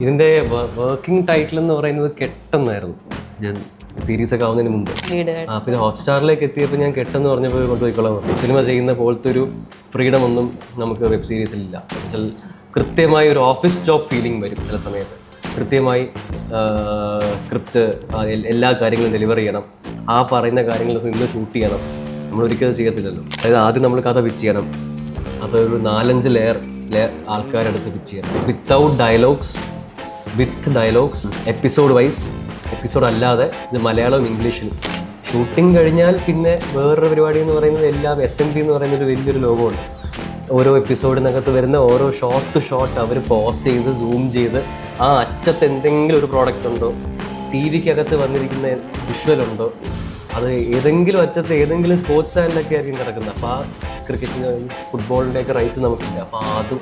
ഇതിന്റെ working title എന്ന് പറയുന്നത് കെട്ടെന്നായിരുന്നു. ഞാൻ സീരീസ് ഒക്കെ ആവുന്നതിന് മുമ്പ് പിന്നെ ഹോട്ട്സ്റ്റാറിലേക്ക് എത്തിയപ്പോൾ ഞാൻ കെട്ടെന്ന് പറഞ്ഞപ്പോൾ കൊണ്ടുപോയിക്കോളാം. സിനിമ ചെയ്യുന്ന പോലത്തെ ഒരു ഫ്രീഡം ഒന്നും നമുക്ക് വെബ് സീരീസിലില്ല. എന്നുവെച്ചാൽ കൃത്യമായി ഒരു ഓഫീസ് ജോബ് ഫീലിംഗ് വരും ചില സമയത്ത്. കൃത്യമായി സ്ക്രിപ്റ്റ് എല്ലാ കാര്യങ്ങളും ഡെലിവർ ചെയ്യണം. ആ പറയുന്ന കാര്യങ്ങളൊക്കെ ഇന്ന് ഷൂട്ട് ചെയ്യണം. നമ്മളൊരിക്കലും ചെയ്യത്തില്ലല്ലോ. അതായത് ആദ്യം നമ്മൾ കഥ പിച്ച് ചെയ്യണം. അതൊരു 4-5 ലെയർ ആൾക്കാരെടുത്ത് പിച്ച് ചെയ്യണം. വിത്ത് ഡയലോഗ്സ് എപ്പിസോഡ് വൈസ്. എപ്പിസോഡ് അല്ലാതെ ഇത് മലയാളവും ഇംഗ്ലീഷിലും. ഷൂട്ടിംഗ് കഴിഞ്ഞാൽ പിന്നെ വേറൊരു പരിപാടി എന്ന് പറയുന്നത് എല്ലാം SMB എന്ന് പറയുന്നൊരു വലിയൊരു ലോകമുണ്ട്. ഓരോ എപ്പിസോഡിനകത്ത് വരുന്ന ഓരോ ഷോട്ട് ടു ഷോട്ട് അവർ പോസ് ചെയ്ത് സൂം ചെയ്ത് ആ അറ്റത്ത് എന്തെങ്കിലും ഒരു പ്രോഡക്റ്റ് ഉണ്ടോ, TVക്കകത്ത് വന്നിരിക്കുന്ന വിഷ്വൽ ഉണ്ടോ, അത് ഏതെങ്കിലും അറ്റത്ത് ഏതെങ്കിലും സ്പോർട്സ് ചാനലൊക്കെ ആയിരിക്കും കിടക്കുന്നത്. അപ്പോൾ ആ ക്രിക്കറ്റിന് ഫുട്ബോളിൻ്റെയൊക്കെ റൈറ്റ്സ് നമുക്കില്ല. അപ്പോൾ അതും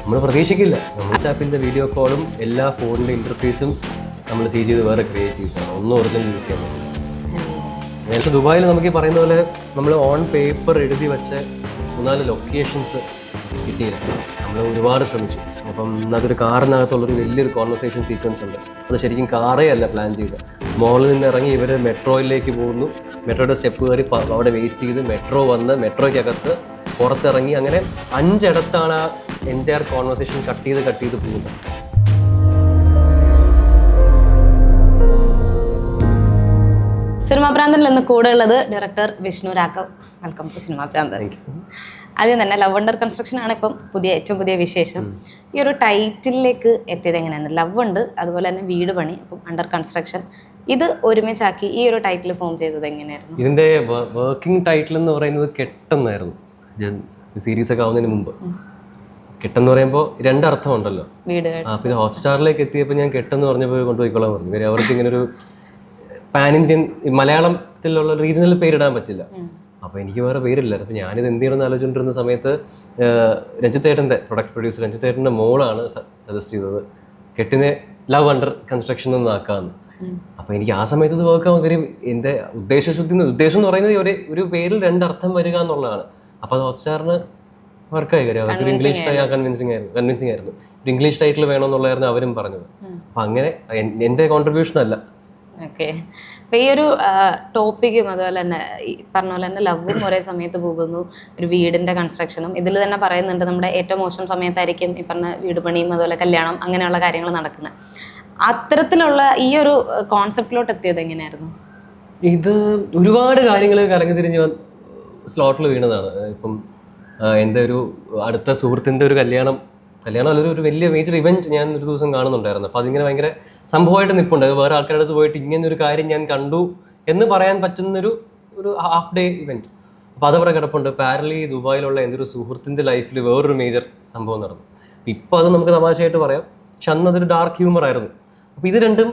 നമ്മൾ പ്രതീക്ഷിക്കില്ല. വാട്സാപ്പിൻ്റെ വീഡിയോ കോളും എല്ലാ ഫോണിൻ്റെ ഇൻ്റർഫേസും നമ്മൾ ചെയ്ത് വേറെ ക്രിയേറ്റ് ചെയ്തിട്ടാണ്. ഒന്നും ഒറിജിനൽ യൂസ് ചെയ്യാൻ പറ്റില്ല. നേരത്തെ ദുബായിൽ നമുക്ക് ഈ പറയുന്ന പോലെ നമ്മൾ ഓൺ പേപ്പർ എഴുതി വെച്ച 3-4 ലൊക്കേഷൻസ് കിട്ടിയില്ല. നമ്മൾ ഒരുപാട് ശ്രമിച്ചു. അപ്പം അതൊരു കാറിനകത്തുള്ളൊരു വലിയൊരു കോൺവെർസേഷൻ സീക്വൻസ് ഉണ്ട്. അത് ശരിക്കും കാറേ അല്ല പ്ലാൻ ചെയ്തത്. മോളിൽ നിന്ന് ഇറങ്ങി ഇവർ മെട്രോയിലേക്ക് പോകുന്നു. മെട്രോയുടെ സ്റ്റെപ്പ് കയറി അവിടെ വെയിറ്റ് ചെയ്ത് മെട്രോ വന്ന് മെട്രോയ്ക്കകത്ത് പുറത്തിറങ്ങി അങ്ങനെ 5 ഇടത്താണ് ആ എൻറ്റയർ കോൺവെർസേഷൻ കട്ട് ചെയ്ത് പോകുന്നത്. സിനിമാ പ്രാന്തനിൽ നിന്ന് കൂടെ ഉള്ളത് director Vishnu Raghav. Welcome to cinema Pranthan. ആദ്യം തന്നെ ലവ് അണ്ടർ കൺസ്ട്രക്ഷൻ ആണ് ഇപ്പം ഏറ്റവും പുതിയ വിശേഷം. ഈ ഒരു ടൈറ്റിലേക്ക് എത്തിയത് എങ്ങനെയാണ്? ലവ് ഉണ്ട്, അതുപോലെ തന്നെ വീട് പണി, അപ്പം അണ്ടർ കൺസ്ട്രക്ഷൻ, ഇത് ഒരുമിച്ചാക്കി ഈ ഒരു ടൈറ്റിൽ ഫോം ചെയ്തത് എങ്ങനെയായിരുന്നു? ഇതിന്റെ വർക്കിംഗ് ടൈറ്റിൽ എന്ന് പറയുന്നത് കെട്ടെന്നായിരുന്നു. ഞാൻ സീരീസ് ഒക്കെ ആവുന്നതിന് മുമ്പ്. കെട്ടെന്ന് പറയുമ്പോൾ 2 അർത്ഥം ഉണ്ടല്ലോ. പിന്നെ ഹോട്ട്സ്റ്റാറിലേക്ക് എത്തിയപ്പോൾ ഞാൻ കെട്ടെന്ന് പറഞ്ഞപ്പോൾ കൊണ്ടുപോയിക്കോളാൻ പറഞ്ഞു. കാര്യം അവർക്ക് ഇങ്ങനെ ഒരു പാൻ ഇന്ത്യൻ മലയാളത്തിലുള്ള റീജിയണൽ പേരിടാൻ പറ്റില്ല. അപ്പോൾ എനിക്ക് വേറെ പേരില്ല. അപ്പോൾ ഞാനിത് എന്ത് ചെയ്യണമെന്ന് ആലോചിച്ചുകൊണ്ടിരുന്ന സമയത്ത് രഞ്ജിത്തേട്ടൻ്റെ പ്രൊഡക്റ്റ് പ്രൊഡ്യൂസർ രഞ്ജിത്തേട്ടൻ്റെ മോളാണ് സജസ്റ്റ് ചെയ്തത് കെട്ടിനെ ലവ് അണ്ടർ കൺസ്ട്രക്ഷൻ എന്ന് ആക്കാമെന്ന്. അപ്പോൾ എനിക്ക് ആ സമയത്ത് ഇത് വർക്കാവും. കാര്യം എൻ്റെ ഉദ്ദേശം എന്ന് പറയുന്നത് ഒരു പേരിൽ 2 അർത്ഥം വരിക എന്നുള്ളതാണ്. അപ്പോൾ അത് ഹോട്ട്സ്റ്റാറിന് വർക്കായി. കാര്യം അവർക്ക് ഇംഗ്ലീഷ് കൺവിൻസിങ് ആയിരുന്നു. ഒരു ഇംഗ്ലീഷ് ടൈറ്റിൽ വേണമെന്നുള്ളതായിരുന്നു അവരും പറഞ്ഞത്. അപ്പം അങ്ങനെ എൻ്റെ കോൺട്രിബ്യൂഷൻ അല്ല. ഓക്കെ. അപ്പോൾ ഈ ഒരു ടോപ്പിക്കും അതുപോലെ തന്നെ പറഞ്ഞ പോലെ തന്നെ ലവും ഒരേ സമയത്ത് പോകുന്നു, ഒരു വീടിൻ്റെ കൺസ്ട്രക്ഷനും. ഇതിൽ തന്നെ പറയുന്നുണ്ട് നമ്മുടെ ഏറ്റവും മോശം സമയത്തായിരിക്കും ഈ പറഞ്ഞ വീട് പണിയും അതുപോലെ കല്യാണം അങ്ങനെയുള്ള കാര്യങ്ങൾ നടക്കുന്നത്. അത്തരത്തിലുള്ള ഈ ഒരു കോൺസെപ്റ്റിലോട്ട് എത്തിയത് എങ്ങനെയായിരുന്നു? ഇത് ഒരുപാട് കാര്യങ്ങൾ കറങ്ങി തിരിഞ്ഞ് സ്ലോട്ടിൽ വീണതാണ്. ഇപ്പം എൻ്റെ ഒരു അടുത്ത സുഹൃത്തിൻ്റെ ഒരു കല്യാണം അല്ലെങ്കിൽ ഒരു വലിയ മേജർ ഇവൻറ്റ് ഞാൻ ഒരു ദിവസം കാണുന്നുണ്ടായിരുന്നു. അപ്പോൾ അതിങ്ങനെ ഭയങ്കര സംഭവമായിട്ട് നിൽപ്പുണ്ട്. വേറെ ആൾക്കാരുടെ അടുത്ത് പോയിട്ട് ഇങ്ങനെ ഒരു കാര്യം ഞാൻ കണ്ടു എന്ന് പറയാൻ പറ്റുന്നൊരു ഹാഫ് ഡേ ഇവൻറ്റ്. അപ്പോൾ അതവിടെ കിടപ്പുണ്ട്. പാരലി ദുബായിലുള്ള എൻ്റെ ഒരു സുഹൃത്തിൻ്റെ ലൈഫിൽ വേറൊരു മേജർ സംഭവം നടന്നു. ഇപ്പോൾ അത് നമുക്ക് തമാശയായിട്ട് പറയാം, പക്ഷെ അന്ന് അതൊരു ഡാർക്ക് ഹ്യൂമർ ആയിരുന്നു. അപ്പോൾ ഇത് രണ്ടും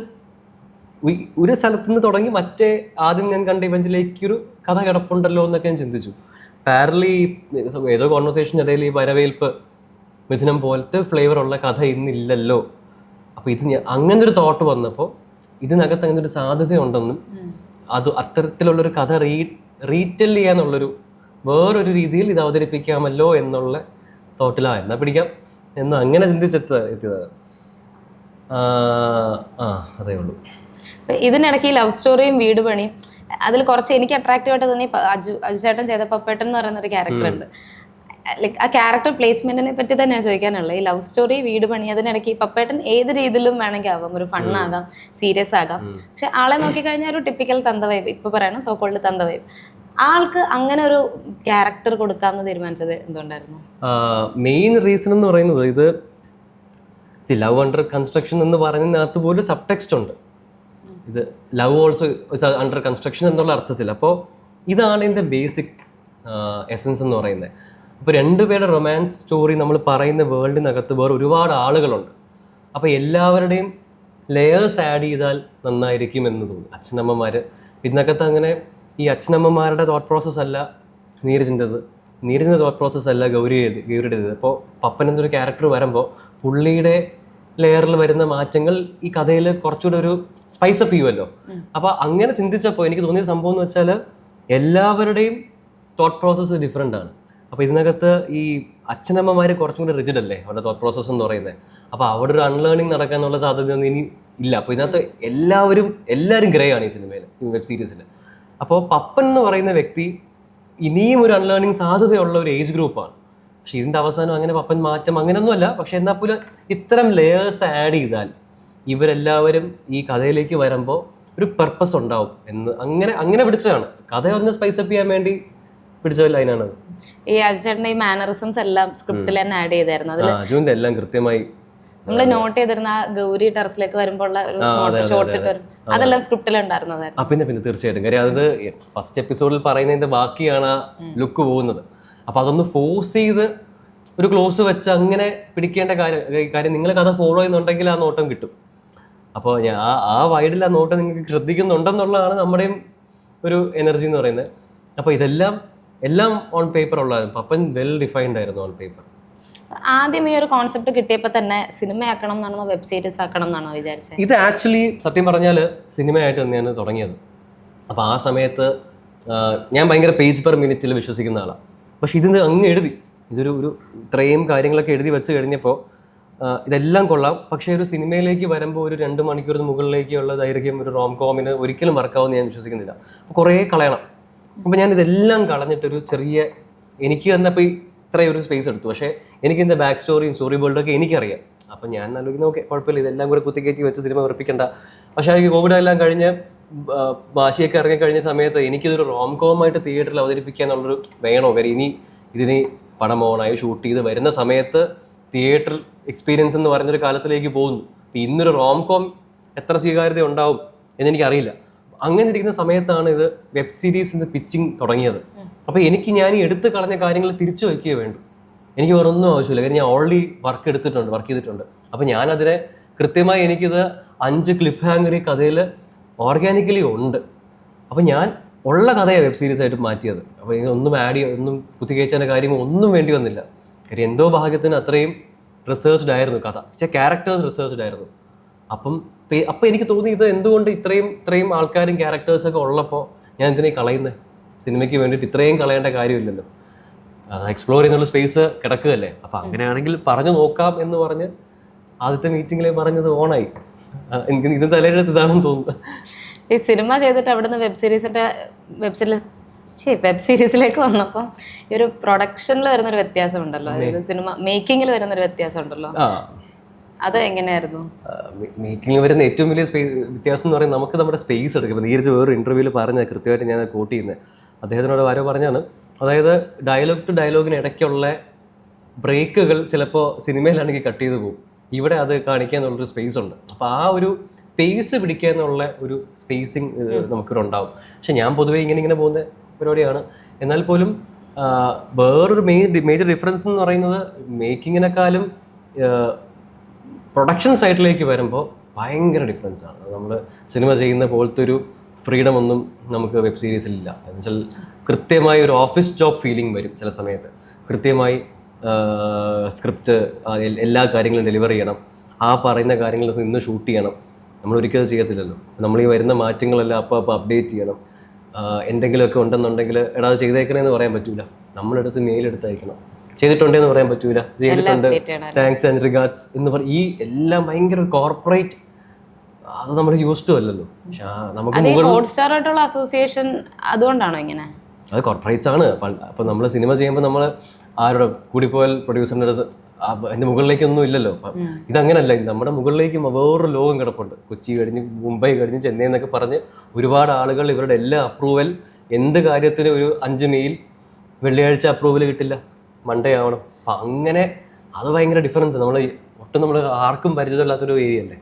ഒരു സ്ഥലത്തുനിന്ന് തുടങ്ങി മറ്റേ ആദ്യം ഞാൻ കണ്ട ഇവൻറ്റിലേക്കൊരു കഥ കിടപ്പുണ്ടല്ലോ എന്നൊക്കെ ഞാൻ ചിന്തിച്ചു. പാരലി ഏതോ കോൺവെർസേഷൻ്റെ ഇടയിൽ ഈ വരവേൽപ്പ് മിഥുനം പോലത്തെ ഫ്ലേവറുള്ള കഥ ഇന്നില്ലല്ലോ. അപ്പോൾ ഇത് അങ്ങനെ ഒരു തോട്ട് വന്നപ്പോൾ ഇതിനകത്ത് അങ്ങനെ ഒരു സാധ്യതയുണ്ടെന്നും അത് അത്തരത്തിലുള്ളൊരു കഥ റീറ്റെൽ ചെയ്യാന്നുള്ളൊരു വേറൊരു രീതിയിൽ ഇത് അവതരിപ്പിക്കാമല്ലോ എന്നുള്ള തോട്ടിലാണ് എന്നാ പിടിക്കാം എന്ന് അങ്ങനെ ചിന്തിച്ചെത്തിയതാണ്. അതേ ഉള്ളൂ. ഇതിനിടയ്ക്ക് ഈ ലവ് സ്റ്റോറിയും വീട് പണിയും അതിൽ കുറച്ച് എനിക്ക് അട്രാക്റ്റീവായിട്ട് തോന്നി അജു ചേട്ടൻ ചെയ്ത പപ്പേട്ടൻ എന്ന് പറയുന്ന ഒരു ക്യാരക്ടർ ഉണ്ട്. ലൈക്ക് ആ ക്യാരക്ടർ പ്ലേസ്മെന്റിനെ പറ്റി തന്നെയാണ് ചോദിക്കാനുള്ളത്. ഈ ലവ് സ്റ്റോറി വീട് പണി അതിനിടയ്ക്ക് പപ്പേട്ടൻ ഏത് രീതിയിലും വേണമെങ്കിൽ ആവാം, ഒരു ഫണ്ണാകാം, സീരിയസ് ആകാം. പക്ഷെ ആളെ നോക്കിക്കഴിഞ്ഞാൽ ഒരു ടിപ്പിക്കൽ തന്ത വൈബ്, ഇപ്പൊ പറയണം സോക്കോൾഡ് തന്ത വൈബ്. ആൾക്ക് അങ്ങനെ ഒരു ക്യാരക്ടർ കൊടുക്കാമെന്ന് തീരുമാനിച്ചത് എന്തുകൊണ്ടായിരുന്നു? മെയിൻ റീസൺ എന്ന് പറയുന്നത് ഇത് ലവ് അണ്ടർ കൺസ്ട്രക്ഷൻ എന്ന് പറയുന്നതിനകത്ത് പോലും സബ് ടെക്സ്റ്റ് ഉണ്ട്. ഇത് ലവ് ഓൾസോ അണ്ടർ കൺസ്ട്രക്ഷൻ എന്നുള്ള അർത്ഥത്തിൽ. അപ്പോൾ ഇതാണ് ഇതിൻ്റെ ബേസിക് എസൻസ് എന്ന് പറയുന്നത്. അപ്പോൾ 2 പേരുടെ റൊമാൻസ് സ്റ്റോറി നമ്മൾ പറയുന്ന വേൾഡിനകത്ത് വേറെ ഒരുപാട് ആളുകളുണ്ട്. അപ്പോൾ എല്ലാവരുടെയും ലെയേഴ്സ് ആഡ് ചെയ്താൽ നന്നായിരിക്കും എന്ന് തോന്നുന്നു. അച്ഛനമ്മമാർ ഇതിനകത്ത് അങ്ങനെ ഈ അച്ഛനമ്മമാരുടെ തോട്ട് പ്രോസസ്സ് അല്ല നീരജിൻ്റെ തോട്ട് പ്രോസസ്സ് അല്ല ഗൗരിയുടേത്. അപ്പോൾ പപ്പൻ എന്നൊരു ക്യാരക്ടർ വരുമ്പോൾ പുള്ളിയുടെ ലെയറിൽ വരുന്ന മാറ്റങ്ങൾ ഈ കഥയിൽ കുറച്ചുകൂടെ ഒരു സ്പൈസ് അപ്പ് ചെയ്യുമല്ലോ. അപ്പോൾ അങ്ങനെ ചിന്തിച്ചപ്പോൾ എനിക്ക് തോന്നിയ സംഭവം എന്ന് വെച്ചാൽ എല്ലാവരുടെയും തോട്ട് പ്രോസസ്സ് ഡിഫറെൻ്റ് ആണ്. അപ്പോൾ ഇതിനകത്ത് ഈ അച്ഛനമ്മമാർ കുറച്ചും കൂടി റിജിഡ് അല്ലേ അവരുടെ തോട്ട് പ്രോസസ്സ് എന്ന് പറയുന്നത്. അപ്പോൾ അവിടെ ഒരു അൺലേണിങ് നടക്കാനുള്ള സാധ്യതയൊന്നും ഇനി ഇല്ല. അപ്പോൾ ഇതിനകത്ത് എല്ലാവരും ഗ്രേ ആണ് ഈ സിനിമയിൽ, ഈ വെബ് സീരീസിൽ. അപ്പോൾ പപ്പൻ എന്ന് പറയുന്ന വ്യക്തി ഇനിയും ഒരു അൺലേണിങ് സാധ്യതയുള്ള ഒരു ഏജ് ഗ്രൂപ്പാണ്. പക്ഷെ ഇതിൻ്റെ അവസാനം അങ്ങനെ പപ്പൻ മാറ്റം അങ്ങനെയൊന്നുമല്ല. പക്ഷെ എന്നാൽ പോലും ഇത്തരം ലെയേഴ്സ് ആഡ് ചെയ്താൽ ഇവരെല്ലാവരും ഈ കഥയിലേക്ക് വരുമ്പോൾ ഒരു പർപ്പസ് ഉണ്ടാവും എന്ന് അങ്ങനെ പിടിച്ചതാണ്. കഥ ഒന്ന് സ്പൈസപ്പ് ചെയ്യാൻ വേണ്ടി പിടിച്ച ലൈനാണത്. ഈ അജുചേട്ടൻ്റെ ഈ മാനറിസംസ് എല്ലാം സ്ക്രിപ്റ്റിൽ തന്നെ ആഡ് ചെയ്തായിരുന്നു. അജുവിന്റെ എല്ലാം കൃത്യമായി നമ്മൾ നോട്ട് ചെയ്തിരുന്ന ഗൗരി ടെറസിലേക്ക് വരുമ്പോൾ ഷോർട്സ് ഒക്കെ വരും, അതെല്ലാം സ്ക്രിപ്റ്റിൽ ഉണ്ടായിരുന്നതായിരുന്നു. പിന്നെ തീർച്ചയായിട്ടും കാര്യം അത് ഫസ്റ്റ് എപ്പിസോഡിൽ പറയുന്നതിന്റെ ബാക്കിയാണ് ആ ലുക്ക് പോകുന്നത്. അപ്പൊ അതൊന്ന് ഫോഴ്സ് ചെയ്ത് ഒരു ക്ലോസ് വെച്ച് അങ്ങനെ പിടിക്കേണ്ട കാര്യം നിങ്ങൾ കഥ ഫോളോ ചെയ്യുന്നുണ്ടെങ്കിൽ ആ നോട്ടം കിട്ടും. അപ്പോൾ ആ വൈഡിൽ ആ നോട്ടം നിങ്ങൾക്ക് ശ്രദ്ധിക്കുന്നുണ്ടെന്നുള്ളതാണ് നമ്മുടെയും ഒരു എനർജി എന്ന് പറയുന്നത്. അപ്പോൾ എല്ലാം ഓൺ പേപ്പർ ഉള്ളതായിരുന്നു. പപ്പൻ വെൽ ഡിഫൈൻഡ് ആയിരുന്നു ഓൺ പേപ്പർ. ആദ്യം ഈ ഒരു കോൺസെപ്റ്റ് കിട്ടിയപ്പോൾ തന്നെ സിനിമയാക്കണം എന്നാണോ വെബ് സീരീസ് ആക്കണം എന്നാണോ വിചാരിച്ചത്? ഇത് ആക്ച്വലി സത്യം പറഞ്ഞാൽ സിനിമയായിട്ട് തന്നെയാണ് തുടങ്ങിയത്. അപ്പോൾ ആ സമയത്ത് ഞാൻ ഭയങ്കര പേജ് പെർ മിനിറ്റിൽ വിശ്വസിക്കുന്ന ആളാണ്. പക്ഷെ ഇതിന് അങ്ങ് എഴുതി ഒരു ഇത്രയും കാര്യങ്ങളൊക്കെ എഴുതി വെച്ച് കഴിഞ്ഞപ്പോൾ ഇതെല്ലാം കൊള്ളാം, പക്ഷേ ഒരു സിനിമയിലേക്ക് വരുമ്പോൾ ഒരു 2 മണിക്കൂറിന് മുകളിലേക്കുള്ള ദൈർഘ്യം ഒരു റോം കോമിന് ഒരിക്കലും വർക്കാവുമെന്ന് ഞാൻ വിശ്വസിക്കുന്നില്ല. അപ്പോൾ കുറേ കളയണം. അപ്പോൾ ഞാൻ ഇതെല്ലാം കളഞ്ഞിട്ടൊരു ചെറിയ എനിക്ക് വന്നപ്പോൾ ഇത്രയും ഒരു സ്പേസ് എടുത്തു. പക്ഷേ എനിക്ക് ഇതിൻ്റെ ബാക്ക് സ്റ്റോറിയും സ്റ്റോറി ബോൾഡൊക്കെ എനിക്കറിയാം. അപ്പം ഞാൻ ആലോചിക്കുന്ന ഓക്കെ കുഴപ്പമില്ല, ഇതെല്ലാം കൂടെ കുത്തിക്കയറ്റി വെച്ച് സിനിമ ഉറപ്പിക്കേണ്ട. പക്ഷേ എനിക്ക് കോവിഡ് എല്ലാം കഴിഞ്ഞ് വാശിയൊക്കെ ഇറങ്ങിക്കഴിഞ്ഞ സമയത്ത് എനിക്കിതൊരു റോം കോമായിട്ട് തിയേറ്ററിൽ അവതരിപ്പിക്കുക എന്നുള്ളൊരു വേണോ. കാര്യം ഇനി ഇതിന് പടം ഓണായി ഷൂട്ട് ചെയ്ത് വരുന്ന സമയത്ത് തിയേറ്റർ എക്സ്പീരിയൻസ് എന്ന് പറഞ്ഞൊരു കാലത്തിലേക്ക് പോകുന്നു. അപ്പം ഇന്നൊരു റോം കോം എത്ര സ്വീകാര്യത ഉണ്ടാവും എന്നെനിക്കറിയില്ല. അങ്ങനെ ഇരിക്കുന്ന സമയത്താണ് ഇത് വെബ് സീരീസിൻ്റെ പിച്ചിങ് തുടങ്ങിയത്. അപ്പോൾ ഞാൻ ഈ എടുത്ത് കളഞ്ഞ കാര്യങ്ങൾ തിരിച്ചു വയ്ക്കുകയേ വേണ്ടു. എനിക്ക് വേറെ ഒന്നും ആവശ്യമില്ല. കാര്യം ഞാൻ ഓൾറെഡി വർക്ക് ചെയ്തിട്ടുണ്ട്. അപ്പോൾ ഞാനതിനെ കൃത്യമായി എനിക്കിത് 5 ക്ലിഫ് ഹാങ്ങർ ഈ കഥയിൽ ഓർഗാനിക്കലി ഉണ്ട്. അപ്പോൾ ഞാൻ ഉള്ള കഥയെ വെബ് സീരീസ് ആയിട്ട് മാറ്റിയത്. അപ്പോൾ ഒന്നും ഒന്നും കുത്തിക്കയച്ചതിൻ്റെ കാര്യം ഒന്നും വേണ്ടി വന്നില്ല. കാര്യം എന്തോ ഭാഗ്യത്തിന് അത്രയും റിസേർച്ച്ഡ് ആയിരുന്നു കഥ. പക്ഷേ ക്യാരക്ടേഴ്സ് റിസേർച്ച്ഡ് ആയിരുന്നു. അപ്പോൾ എനിക്ക് തോന്നി ഇത് എന്തുകൊണ്ട് ഇത്രയും ആൾക്കാരും ക്യാരക്ടേഴ്സൊക്കെ ഉള്ളപ്പോൾ ഞാൻ എന്തിനാ കളയുന്നത്? സിനിമയ്ക്ക് വേണ്ടിയിട്ട് ഇത്രയും കളയേണ്ട കാര്യമില്ലല്ലോ, എക്സ്പ്ലോർ ചെയ്യുന്നുള്ള സ്പേസ് കിടക്കുകയല്ലേ. അപ്പോൾ അങ്ങനെയാണെങ്കിൽ പറഞ്ഞു നോക്കാം എന്ന് പറഞ്ഞ് ആദ്യത്തെ മീറ്റിങ്ങിൽ പറഞ്ഞത് ഓണായി. എനിക്ക് ഇത് തലയിലെടുത്ത് ഇതാണെന്ന് തോന്നുന്നു. ഈ സിനിമ ചെയ്തിട്ട് അവിടുന്ന് വെബ് സീരീസിലേക്ക് വന്നപ്പോൾ ഈ ഒരു പ്രൊഡക്ഷനിൽ വരുന്നൊരു വ്യത്യാസം ഉണ്ടല്ലോ, അതായത് സിനിമ മേക്കിങ്ങിൽ വരുന്നൊരു വ്യത്യാസം ഉണ്ടല്ലോ, അത് എങ്ങനെയായിരുന്നു? മേക്കിങ്ങിൽ വരുന്ന ഏറ്റവും വലിയ വ്യത്യാസം എന്ന് പറയുന്നത് നമുക്ക് നമ്മുടെ സ്പേസ് എടുക്കും. നീരജ് വേറൊരു ഇൻ്റർവ്യൂവിൽ പറഞ്ഞത് കൃത്യമായിട്ട് ഞാൻ കോട്ട് ചെയ്യുന്നത് അദ്ദേഹത്തിനോട് ആരോ പറഞ്ഞാണ്. അതായത് ഡയലോഗ് ടു ഡയലോഗിന് ഇടയ്ക്കുള്ള ബ്രേക്കുകൾ ചിലപ്പോൾ സിനിമയിലാണെങ്കിൽ കട്ട് ചെയ്ത് പോകും. ഇവിടെ അത് കാണിക്കുക എന്നുള്ളൊരു സ്പേസ് ഉണ്ട്. അപ്പോൾ ആ ഒരു പേസ് പിടിക്കുക എന്നുള്ള ഒരു സ്പേസിങ് നമുക്കിവിടെ ഉണ്ടാവും. പക്ഷെ ഞാൻ പൊതുവേ ഇങ്ങനെ പോകുന്ന പരിപാടിയാണ്. എന്നാൽ പോലും വേറൊരു മേജർ ഡിഫറൻസ് എന്ന് പറയുന്നത് മേക്കിങ്ങിനെക്കാളും പ്രൊഡക്ഷൻ സൈഡിലേക്ക് വരുമ്പോൾ ഭയങ്കര ഡിഫറൻസ് ആണ്. നമ്മൾ സിനിമ ചെയ്യുന്ന പോലത്തെ ഒരു ഫ്രീഡം ഒന്നും നമുക്ക് വെബ് സീരീസിലില്ല. എന്നുവെച്ചാൽ കൃത്യമായി ഒരു ഓഫീസ് ജോബ് ഫീലിംഗ് വരും ചില സമയത്ത്. കൃത്യമായി സ്ക്രിപ്റ്റ് എല്ലാ കാര്യങ്ങളും ഡെലിവർ ചെയ്യണം. ആ പറയുന്ന കാര്യങ്ങൾ നിന്ന് ഷൂട്ട് ചെയ്യണം. നമ്മൾ ഒരിക്കലും ചെയ്യത്തില്ലല്ലോ. നമ്മൾ ഈ വരുന്ന മാറ്റങ്ങളെല്ലാം അപ്പോൾ അപ്ഡേറ്റ് ചെയ്യണം. എന്തെങ്കിലുമൊക്കെ ഉണ്ടെന്നുണ്ടെങ്കിൽ എടാ അത് ചെയ്തേക്കണമെന്ന് പറയാൻ പറ്റൂല. നമ്മളെടുത്ത് മെയിലെടുത്ത് അയക്കണം. ചെയ്തിട്ടുണ്ടെന്ന് പറയാൻ പറ്റൂല. ചെയ്തിട്ടുണ്ട്, താങ്ക്സ് ആൻഡ് റിഗാർഡ്സ് എന്ന് പറയും. ഈ എല്ലാം ഭയങ്കര കോർപ്പറേറ്റ്, അത് നമ്മൾ യൂസ് ടു അല്ലല്ലോ. നമുക്ക് ഹോട്ട്സ്റ്റാറായിട്ടുള്ള അസോസിയേഷൻ അതുകൊണ്ടാണോ ഇങ്ങനെ? അത് കോർപ്പറേറ്റ്സ് ആണ്. അപ്പോൾ നമ്മൾ സിനിമ ചെയ്യുമ്പോൾ നമ്മൾ ആരുടെ കൂടിപ്പോയാൽ പ്രൊഡ്യൂസറിൻ്റെ അടുത്ത് അതിൻ്റെ മുകളിലേക്കൊന്നും ഇല്ലല്ലോ. ഇതങ്ങനല്ല. നമ്മുടെ മുകളിലേക്ക് വേറൊരു ലോകം കിടപ്പുണ്ട്. കൊച്ചി കഴിഞ്ഞ് മുംബൈ കഴിഞ്ഞ് ചെന്നൈ എന്നൊക്കെ പറഞ്ഞ് ഒരുപാട് ആളുകൾ ഇവരുടെ എല്ലാ അപ്രൂവൽ, എന്ത് കാര്യത്തിനും ഒരു 5 മെയിൽ വെള്ളിയാഴ്ച അപ്രൂവൽ കിട്ടില്ല, മൺഡേ ആവണം. അപ്പം അങ്ങനെ അത് ഭയങ്കര ഡിഫറൻസ്. നമ്മൾ ആർക്കും പരിചയമില്ലാത്തൊരു ഏരിയ അല്ലേ.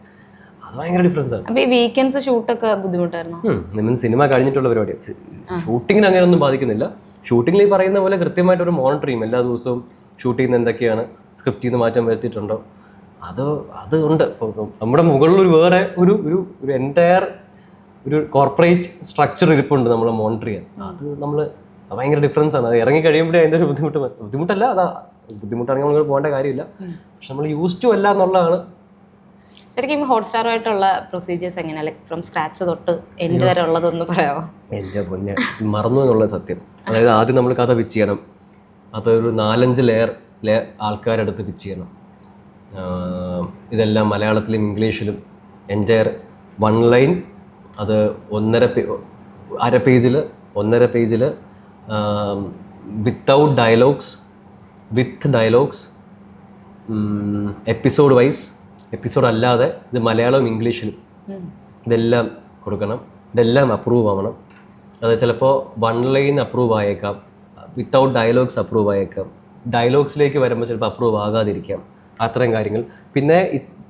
അത് ഭയങ്കര ഡിഫറൻസ് ആണ്. അപ്പോൾ ഈ വീക്കെൻഡ്സ് ഷൂട്ടൊക്കെ ബുദ്ധിമുട്ടായിരുന്നു? സിനിമ കഴിഞ്ഞിട്ടുള്ള പരിപാടി ഷൂട്ടിങ്ങിന് അങ്ങനെ ഒന്നും ബാധിക്കുന്നില്ല. ഷൂട്ടിങ്ങിൽ ഈ പറയുന്ന പോലെ കൃത്യമായിട്ടൊരു മോണിറ്റർ ചെയ്യും. എല്ലാ ദിവസവും ഷൂട്ട് ചെയ്യുന്ന എന്തൊക്കെയാണ്, സ്ക്രിപ്റ്റിൽ നിന്ന് മാറ്റം വരുത്തിയിട്ടുണ്ടോ, അത് ഉണ്ട്. നമ്മുടെ മുകളിൽ വേറെ ഒരു എൻറ്റയർ ഒരു കോർപ്പറേറ്റ് സ്ട്രക്ചർ ഇരിപ്പുണ്ട് നമ്മളെ മോണിറ്റർ ചെയ്യാൻ. അത് ഭയങ്കര ഡിഫറൻസ് ആണ്. അത് ഇറങ്ങി കഴിയുമ്പോഴേ അതിൻ്റെ ഒരു ബുദ്ധിമുട്ടല്ല. ബുദ്ധിമുട്ടാണെങ്കിൽ നമ്മൾ പോകേണ്ട കാര്യമില്ല. പക്ഷെ നമ്മൾ യൂസ് ടു അല്ല എന്നുള്ളതാണ്. ശരിക്കും ഹോട്ട്സ്റ്റാറുമായിട്ടുള്ള പ്രൊസീജിയേഴ്സ് എങ്ങനെയാണ്? ലൈക്ക് ഫ്രം സ്ക്രാച്ച് തൊട്ട് എൻഡ് വരെ ഉള്ളതൊന്ന് പറയാമോ? എൻ്റെ പൊന്നെ മറന്നു എന്നുള്ള സത്യം. അതായത് ആദ്യം നമ്മൾ കഥ പിച്ച് ചെയ്യണം. അതൊരു 4-5 ലെയർ ആൾക്കാരെടുത്ത് പിച്ച് ചെയ്യണം. ഇതെല്ലാം മലയാളത്തിലും ഇംഗ്ലീഷിലും എൻറ്റയർ 1 ലൈൻ, അത് 1.5 പേജിൽ വിത്തൗട്ട് ഡയലോഗ്സ്, വിത്ത് ഡയലോഗ്സ്, എപ്പിസോഡ് വൈസ്, എപ്പിസോഡ് അല്ലാതെ ഇത് മലയാളവും ഇംഗ്ലീഷിലും ഇതെല്ലാം കൊടുക്കണം. ഇതെല്ലാം അപ്രൂവ് ആവണം. അത് ചിലപ്പോൾ 1 ലൈൻ അപ്രൂവ് ആയേക്കാം, വിത്തൗട്ട് ഡയലോഗ്സ് അപ്രൂവ് ആയേക്കാം, ഡയലോഗ്സിലേക്ക് വരുമ്പോൾ ചിലപ്പോൾ അപ്രൂവ് ആകാതിരിക്കാം. അത്രയും കാര്യങ്ങൾ. പിന്നെ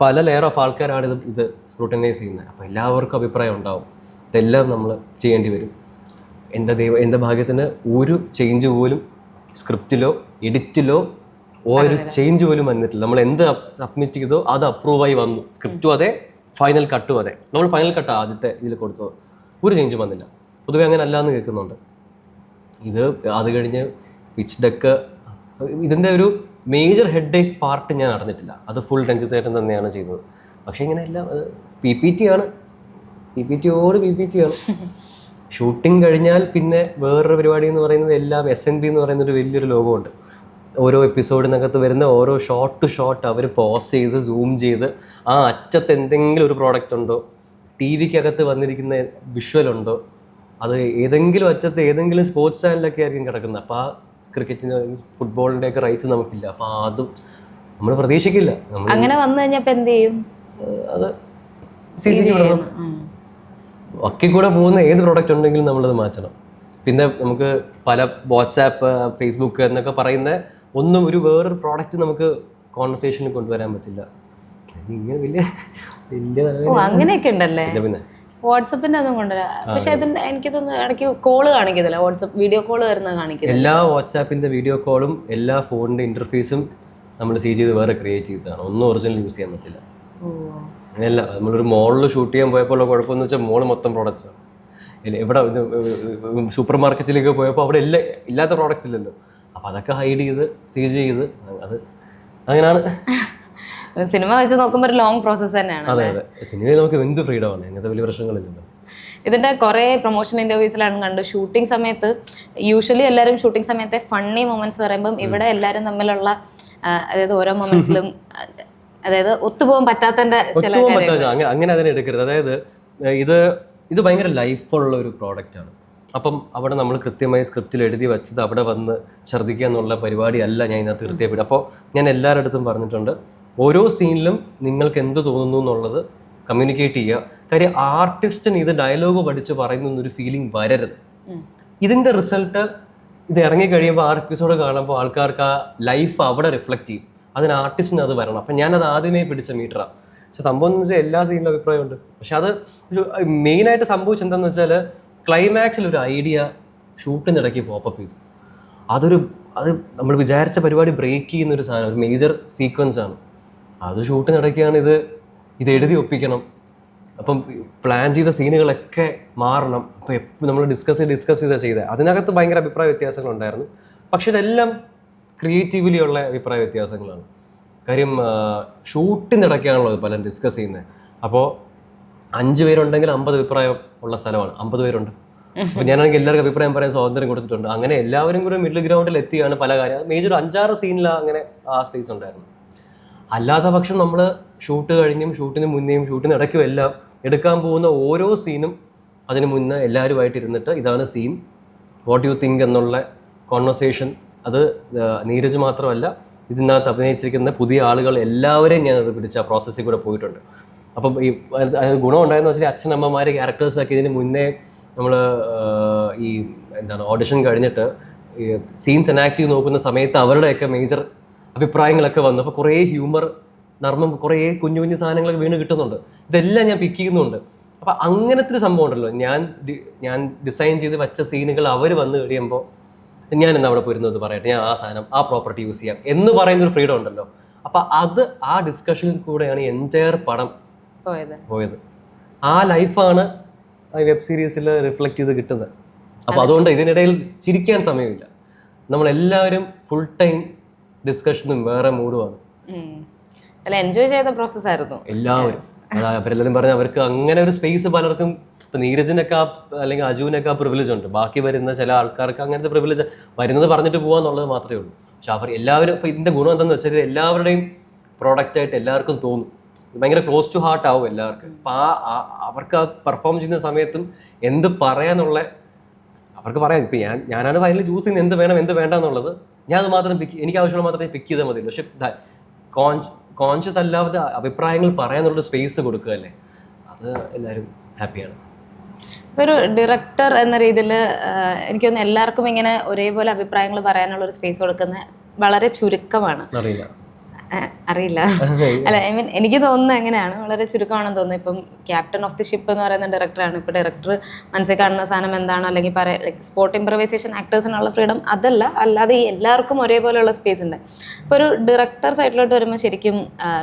പല ലെയർ ഓഫ് ആൾക്കാരാണ് ഇത് സ്ക്രൂട്ടനൈസ് ചെയ്യുന്നത്. അപ്പോൾ എല്ലാവർക്കും അഭിപ്രായം ഉണ്ടാവും. ഇതെല്ലാം നമ്മൾ ചെയ്യേണ്ടി വരും. എൻ്റെ ഭാഗ്യത്തിന് ഒരു ചേഞ്ച് പോലും സ്ക്രിപ്റ്റിലോ എഡിറ്റിലോ ഒരു ചേഞ്ച് പോലും വന്നിട്ടില്ല. നമ്മൾ എന്ത് സബ്മിറ്റ് ചെയ്തോ അത് അപ്രൂവായി വന്നു. സ്ക്രിപ്റ്റും അതെ, ഫൈനൽ കട്ടും അതെ. നമ്മൾ ഫൈനൽ കട്ട് ആദ്യത്തെ ഇതിൽ കൊടുത്തത്, ഒരു ചേഞ്ചും വന്നില്ല. പൊതുവെ അങ്ങനെ അല്ലാന്ന് കേൾക്കുന്നുണ്ട്. അത് കഴിഞ്ഞ് പിച്ച് ഡെക്ക്, ഇതിൻ്റെ ഒരു മേജർ ഹെഡ് ഏക്ക് പാർട്ട് ഞാൻ നടന്നിട്ടില്ല. അത് ഫുൾ രഞ്ജിത്തേട്ടൻ തന്നെയാണ് ചെയ്തത്. പക്ഷേ ഇങ്ങനെയെല്ലാം PPT ആണ്. ഷൂട്ടിംഗ് കഴിഞ്ഞാൽ പിന്നെ വേറൊരു പരിപാടി എന്ന് പറയുന്നത് എല്ലാം SNB എന്ന് പറയുന്നൊരു വലിയൊരു ലോകമുണ്ട്. ഓരോ എപ്പിസോഡിനകത്ത് വരുന്ന ഓരോ ഷോട്ട് ടു ഷോട്ട് അവർ പോസ് ചെയ്ത് സൂം ചെയ്ത് ആ അറ്റത്ത് എന്തെങ്കിലും ഒരു പ്രോഡക്റ്റ് ഉണ്ടോ, TV-ക്കകത്ത് വന്നിരിക്കുന്ന വിഷ്വൽ ഉണ്ടോ, അത് ഏതെങ്കിലും അറ്റത്ത് ഏതെങ്കിലും സ്പോർട്സ് ചാനലൊക്കെ ആയിരിക്കും കിടക്കുന്നത്. അപ്പോൾ ആ ക്രിക്കറ്റിന് ഫുട്ബോളിൻ്റെയൊക്കെ റൈറ്റ്സ് നമുക്കില്ല. അപ്പോൾ അതും നമ്മൾ പ്രതീക്ഷിക്കില്ല. അങ്ങനെ വന്നു കഴിഞ്ഞപ്പോൾ എന്ത് ചെയ്യും? അത് CG വിടണം. ഒക്കെ കൂടെ പോകുന്ന ഏത് പ്രോഡക്റ്റ് ഉണ്ടെങ്കിലും നമ്മളത് മാറ്റണം. പിന്നെ നമുക്ക് പല വാട്സാപ്പ്, ഫേസ്ബുക്ക് എന്നൊക്കെ പറയുന്ന ഒന്നും ഒരു വേറൊരു പ്രോഡക്റ്റ് നമുക്ക് കോൺവെർസേഷനിൽ കൊണ്ടുവരാൻ പറ്റില്ല. ഇങ്ങനെ വലിയ അങ്ങനെയൊക്കെ ഉണ്ടല്ലേ? പിന്നെ വാട്സപ്പിന്റെ ഒന്നും കൊണ്ടുവരാം. പക്ഷെ അതിന്റെ എനിക്ക് തോന്നുന്നു ഇടയ്ക്ക് കോള് കാണിക്കുന്നില്ല, വാട്സപ്പ് വീഡിയോ കോള് വരുന്നത് കാണിക്കുന്നത്. എല്ലാ വാട്സാപ്പിന്റെ വീഡിയോ കോളും എല്ലാ ഫോണിന്റെ ഇന്റർഫേസും നമ്മൾ CG ചെയ്ത് വേറെ ക്രിയേറ്റ് ചെയ്തതാണ്. ഒന്നും ഒറിജിനൽ യൂസ് ചെയ്യാൻ പറ്റില്ല. അങ്ങനെയല്ല. നമ്മളൊരു മോളിൽ ഷൂട്ട് ചെയ്യാൻ പോയപ്പോൾ കുഴപ്പമെന്ന് വെച്ചാൽ മോള് മൊത്തം പ്രോഡക്റ്റ്സാണ്. ഇവിടെ സൂപ്പർ മാർക്കറ്റിലേക്ക് പോയപ്പോൾ അവിടെ ഇല്ലാത്ത പ്രോഡക്റ്റ്സ് ഇല്ലല്ലോ. അപ്പോൾ അതൊക്കെ ഹൈഡ് ചെയ്ത് CG ചെയ്ത് അത് അങ്ങനെയാണ്. സിനിമ വെച്ച് നോക്കുമ്പോൾ ഒരു ലോങ് പ്രോസസ്സ് തന്നെയാണ്. അതെ അതെ. സിനിമയിൽ നമുക്ക് എന്ത് ഫ്രീഡം ആണ്, അങ്ങനത്തെ വലിയ പ്രശ്നങ്ങളില്ലല്ലോ. ഇതിന്റെ കുറേ പ്രൊമോഷൻ ഇന്റർവ്യൂസിലാണ് കണ്ടു. ഷൂട്ടിംഗ് സമയത്ത് യൂഷ്വലി എല്ലാവരും ഷൂട്ടിംഗ് സമയത്തെ ഫണ്ണി മൊമെന്റ്സ് പറയുമ്പം ഇവിടെ എല്ലാവരും തമ്മിലുള്ള അതായത് ഓരോ മൊമെന്റ്സിലും അതായത് ഒത്തുപോകാൻ പറ്റാത്തതിന്റെ ചില അങ്ങനെ അതിനെ എടുക്കരുത്. അതായത് ഇത് ഭയങ്കര ലൈഫുള്ള ഒരു പ്രോഡക്റ്റാണ്. അപ്പം അവിടെ നമ്മൾ കൃത്യമായി സ്ക്രിപ്റ്റിൽ എഴുതി വെച്ചത് അവിടെ വന്ന് ഛർദ്ദിക്കുക എന്നുള്ള പരിപാടിയല്ല ഞാൻ ഇതിനകത്ത് കൃത്യമായിട്ട്. അപ്പോൾ ഞാൻ എല്ലാവരുടെ അടുത്തും പറഞ്ഞിട്ടുണ്ട്, ഓരോ സീനിലും നിങ്ങൾക്ക് എന്ത് തോന്നുന്നു എന്നുള്ളത് കമ്മ്യൂണിക്കേറ്റ് ചെയ്യുക. കാര്യം ആർട്ടിസ്റ്റിന് ഇത് ഡയലോഗ് പഠിച്ച് പറയുന്ന ഒരു ഫീലിംഗ് വരരുത്. ഇതിൻ്റെ റിസൾട്ട് ഇത് ഇറങ്ങിക്കഴിയുമ്പോൾ ആ എപ്പിസോഡ് കാണുമ്പോൾ ആൾക്കാർക്ക് ആ ലൈഫ് അവിടെ റിഫ്ലക്റ്റ് ചെയ്യും. അതിന് ആർട്ടിസ്റ്റിന് അത് വരണം. അപ്പം ഞാനത് ആദ്യമേ പിടിച്ച മീറ്ററാണ്. പക്ഷെ സംഭവം എന്ന് വെച്ചാൽ എല്ലാ സീനിലും അഭിപ്രായമുണ്ട്. പക്ഷെ അത് മെയിനായിട്ട് സംഭവിച്ചെന്താണെന്ന് വെച്ചാൽ ക്ലൈമാക്സിൽ ഒരു ഐഡിയ ഷൂട്ടിനിടയ്ക്ക് പോപ്പപ്പ് ചെയ്തു. അത് നമ്മൾ വിചാരിച്ച പരിപാടി ബ്രേക്ക് ചെയ്യുന്നൊരു സാധനം, ഒരു മേജർ സീക്വൻസ് ആണ്. അത് ഷൂട്ടിനിടയ്ക്കാണ് ഇത് എഴുതി ഒപ്പിക്കണം. അപ്പം പ്ലാൻ ചെയ്ത സീനുകളൊക്കെ മാറണം. അപ്പോൾ എപ്പോഴും നമ്മൾ ഡിസ്കസ് ചെയ്താൽ ചെയ്തത്. അതിനകത്ത് ഭയങ്കര അഭിപ്രായ വ്യത്യാസങ്ങളുണ്ടായിരുന്നു. പക്ഷെ ഇതെല്ലാം ക്രിയേറ്റീവ്ലി ഉള്ള അഭിപ്രായ വ്യത്യാസങ്ങളാണ്. കാര്യം ഷൂട്ടിനിടയ്ക്കാണല്ലോ അത് പലരും ഡിസ്കസ് ചെയ്യുന്നത്. അപ്പോൾ 5 പേരുണ്ടെങ്കിൽ 50 അഭിപ്രായം ഉള്ള സ്ഥലമാണ്. 50 പേരുണ്ട്. അപ്പോൾ ഞാനാണെങ്കിൽ എല്ലാവർക്കും അഭിപ്രായം പറയാൻ സ്വാതന്ത്ര്യം കൊടുത്തിട്ടുണ്ട്. അങ്ങനെ എല്ലാവരും കൂടെ മിഡിൽ ഗ്രൗണ്ടിൽ എത്തിയാണ് പല കാര്യം. മേജർ 5-6 സീനിലാണ് അങ്ങനെ ആ സ്പേസ് ഉണ്ടായിരുന്നു. അല്ലാത്ത പക്ഷം നമ്മൾ ഷൂട്ട് കഴിഞ്ഞും ഷൂട്ടിന് മുന്നേയും ഷൂട്ടിന് ഇടയ്ക്കും എല്ലാം എടുക്കാൻ പോകുന്ന ഓരോ സീനും അതിന് മുന്നേ എല്ലാവരുമായിട്ട് ഇരുന്നിട്ട് ഇതാണ് സീൻ, വാട്ട് യു തിങ്ക് എന്നുള്ള കോൺവെർസേഷൻ. അത് നീരജ് മാത്രമല്ല, ഇതിനകത്ത് അഭിനയിച്ചിരിക്കുന്ന പുതിയ ആളുകൾ എല്ലാവരെയും ഞാനത് പിടിച്ച ആ പ്രോസസ്സിൽ കൂടെ പോയിട്ടുണ്ട്. അപ്പം ഈ ഗുണം ഉണ്ടായെന്ന് വെച്ചാൽ അച്ഛനമ്മമാർ ക്യാരക്ടേഴ്സൊക്കെ ഇതിന് മുന്നേ നമ്മൾ ഈ ഓഡിഷൻ കഴിഞ്ഞിട്ട് ഈ സീൻസ് എനാക്ട് ചെയ്ത് നോക്കുന്ന സമയത്ത് അവരുടെയൊക്കെ മേജർ അഭിപ്രായങ്ങളൊക്കെ വന്നു. അപ്പോൾ കുറേ ഹ്യൂമർ, നർമ്മം, കുറേ കുഞ്ഞു കുഞ്ഞു സാധനങ്ങളൊക്കെ വീണ് കിട്ടുന്നുണ്ട്. ഇതെല്ലാം ഞാൻ പിക്ക് ചെയ്യുന്നുണ്ട്. അപ്പോൾ അങ്ങനത്തെ ഒരു സംഭവം ഉണ്ടല്ലോ, ഞാൻ ഡിസൈൻ ചെയ്ത് വെച്ച സീനുകൾ അവർ വന്നു കഴിയുമ്പോൾ ഞാൻ എന്താ അവിടെ പോയിരുന്നത് പറയട്ടെ, ഞാൻ ആ സാധനം ആ പ്രോപ്പർട്ടി യൂസ് ചെയ്യാം എന്ന് പറയുന്നൊരു ഫ്രീഡം ഉണ്ടല്ലോ. അപ്പം അത് ആ ഡിസ്കഷനിൽ കൂടെയാണ് എൻറ്റയർ പടം പോയത്. ആ ലൈഫാണ് വെബ് സീരീസിൽ റിഫ്ലക്റ്റ് ചെയ്ത് കിട്ടുന്നത്. അപ്പോൾ അതുകൊണ്ട് ഇതിനിടയിൽ ചിരിക്കാൻ സമയമില്ല. നമ്മളെല്ലാവരും ഫുൾ ടൈം ഡിസ്കഷനും വേറെ മൂഡുമാണ്. അല്ല എൻജോയ് ചെയ്ത പ്രോസസ് ആയിരുന്നു എല്ലാവരും. അവരെല്ലാവരും പറഞ്ഞ അവർക്ക് അങ്ങനെ ഒരു സ്പേസ് പലർക്കും ഇപ്പം നീരജിനൊക്കെ അല്ലെങ്കിൽ അജുവിനൊക്കെ ആ പ്രിവിലേജ് ഉണ്ട്. ബാക്കി വരുന്ന ചില ആൾക്കാർക്ക് അങ്ങനത്തെ പ്രിവിലേജ് വരുന്നത് പറഞ്ഞിട്ട് പോകാന്നുള്ളത് മാത്രമേ ഉള്ളൂ. പക്ഷെ അവർ എല്ലാവരും ഇപ്പം ഇതിൻ്റെ ഗുണം എന്താണെന്ന് വെച്ചാൽ എല്ലാവരുടെയും പ്രോഡക്റ്റായിട്ട് എല്ലാവർക്കും തോന്നും. ഭയങ്കര ക്ലോസ് ടു ഹാർട്ട് ആവും എല്ലാവർക്കും. അപ്പം അവർക്ക് പെർഫോം ചെയ്യുന്ന സമയത്തും എന്ത് പറയാനുള്ള അവർക്ക് പറയാം. ഇപ്പം ഞാനാണ് ഫൈനൽ ചൂസ് ചെയ്യുന്നത് എന്ത് വേണം എന്ത് വേണ്ട എന്നുള്ളത്. ഞാൻ അത് മാത്രം എനിക്ക് ആവശ്യമുള്ള മാത്രമേ പിക്ക് ചെയ്താൽ മതിയുള്ളൂ. പക്ഷെ കോൺഷ്യസ് അല്ലാതെ അഭിപ്രായങ്ങൾ പറയാനുള്ള സ്പേസ് കൊടുക്കുകയല്ലേ, അത് എല്ലാവരും ഹാപ്പിയാണ്. ഇപ്പോൾ ഒരു ഡയറക്ടർ എന്ന രീതിയിൽ എനിക്ക് തോന്നുന്നു എല്ലാവർക്കും ഇങ്ങനെ ഒരേപോലെ അഭിപ്രായങ്ങൾ പറയാനുള്ള ഒരു സ്പേസ് കൊടുക്കുന്ന വളരെ ചുരുക്കമാണ്. അറിയില്ല അല്ല ഐ മീൻ എനിക്ക് തോന്നുന്നത് എങ്ങനെയാണ്, വളരെ ചുരുക്കമാണെന്ന് തോന്നുന്നു. ഇപ്പം ക്യാപ്റ്റൻ ഓഫ് ദി ഷിപ്പ് എന്ന് പറയുന്ന ഡയറക്ടറാണ്. ഇപ്പോൾ ഡയറക്ടർ മനസ്സിൽ കാണുന്ന സാധനം എന്താണോ അല്ലെങ്കിൽ സ്പോട്ട് ഇംപ്രവൈസേഷൻ ആക്ടേഴ്സിനുള്ള ഫ്രീഡം അതല്ല, അല്ലാതെ ഈ എല്ലാവർക്കും ഒരേപോലെയുള്ള സ്പേസ് ഉണ്ട്. ഇപ്പോൾ ഒരു ഡയറക്ടർ സൈഡിലോട്ട് വരുമ്പോൾ ശരിക്കും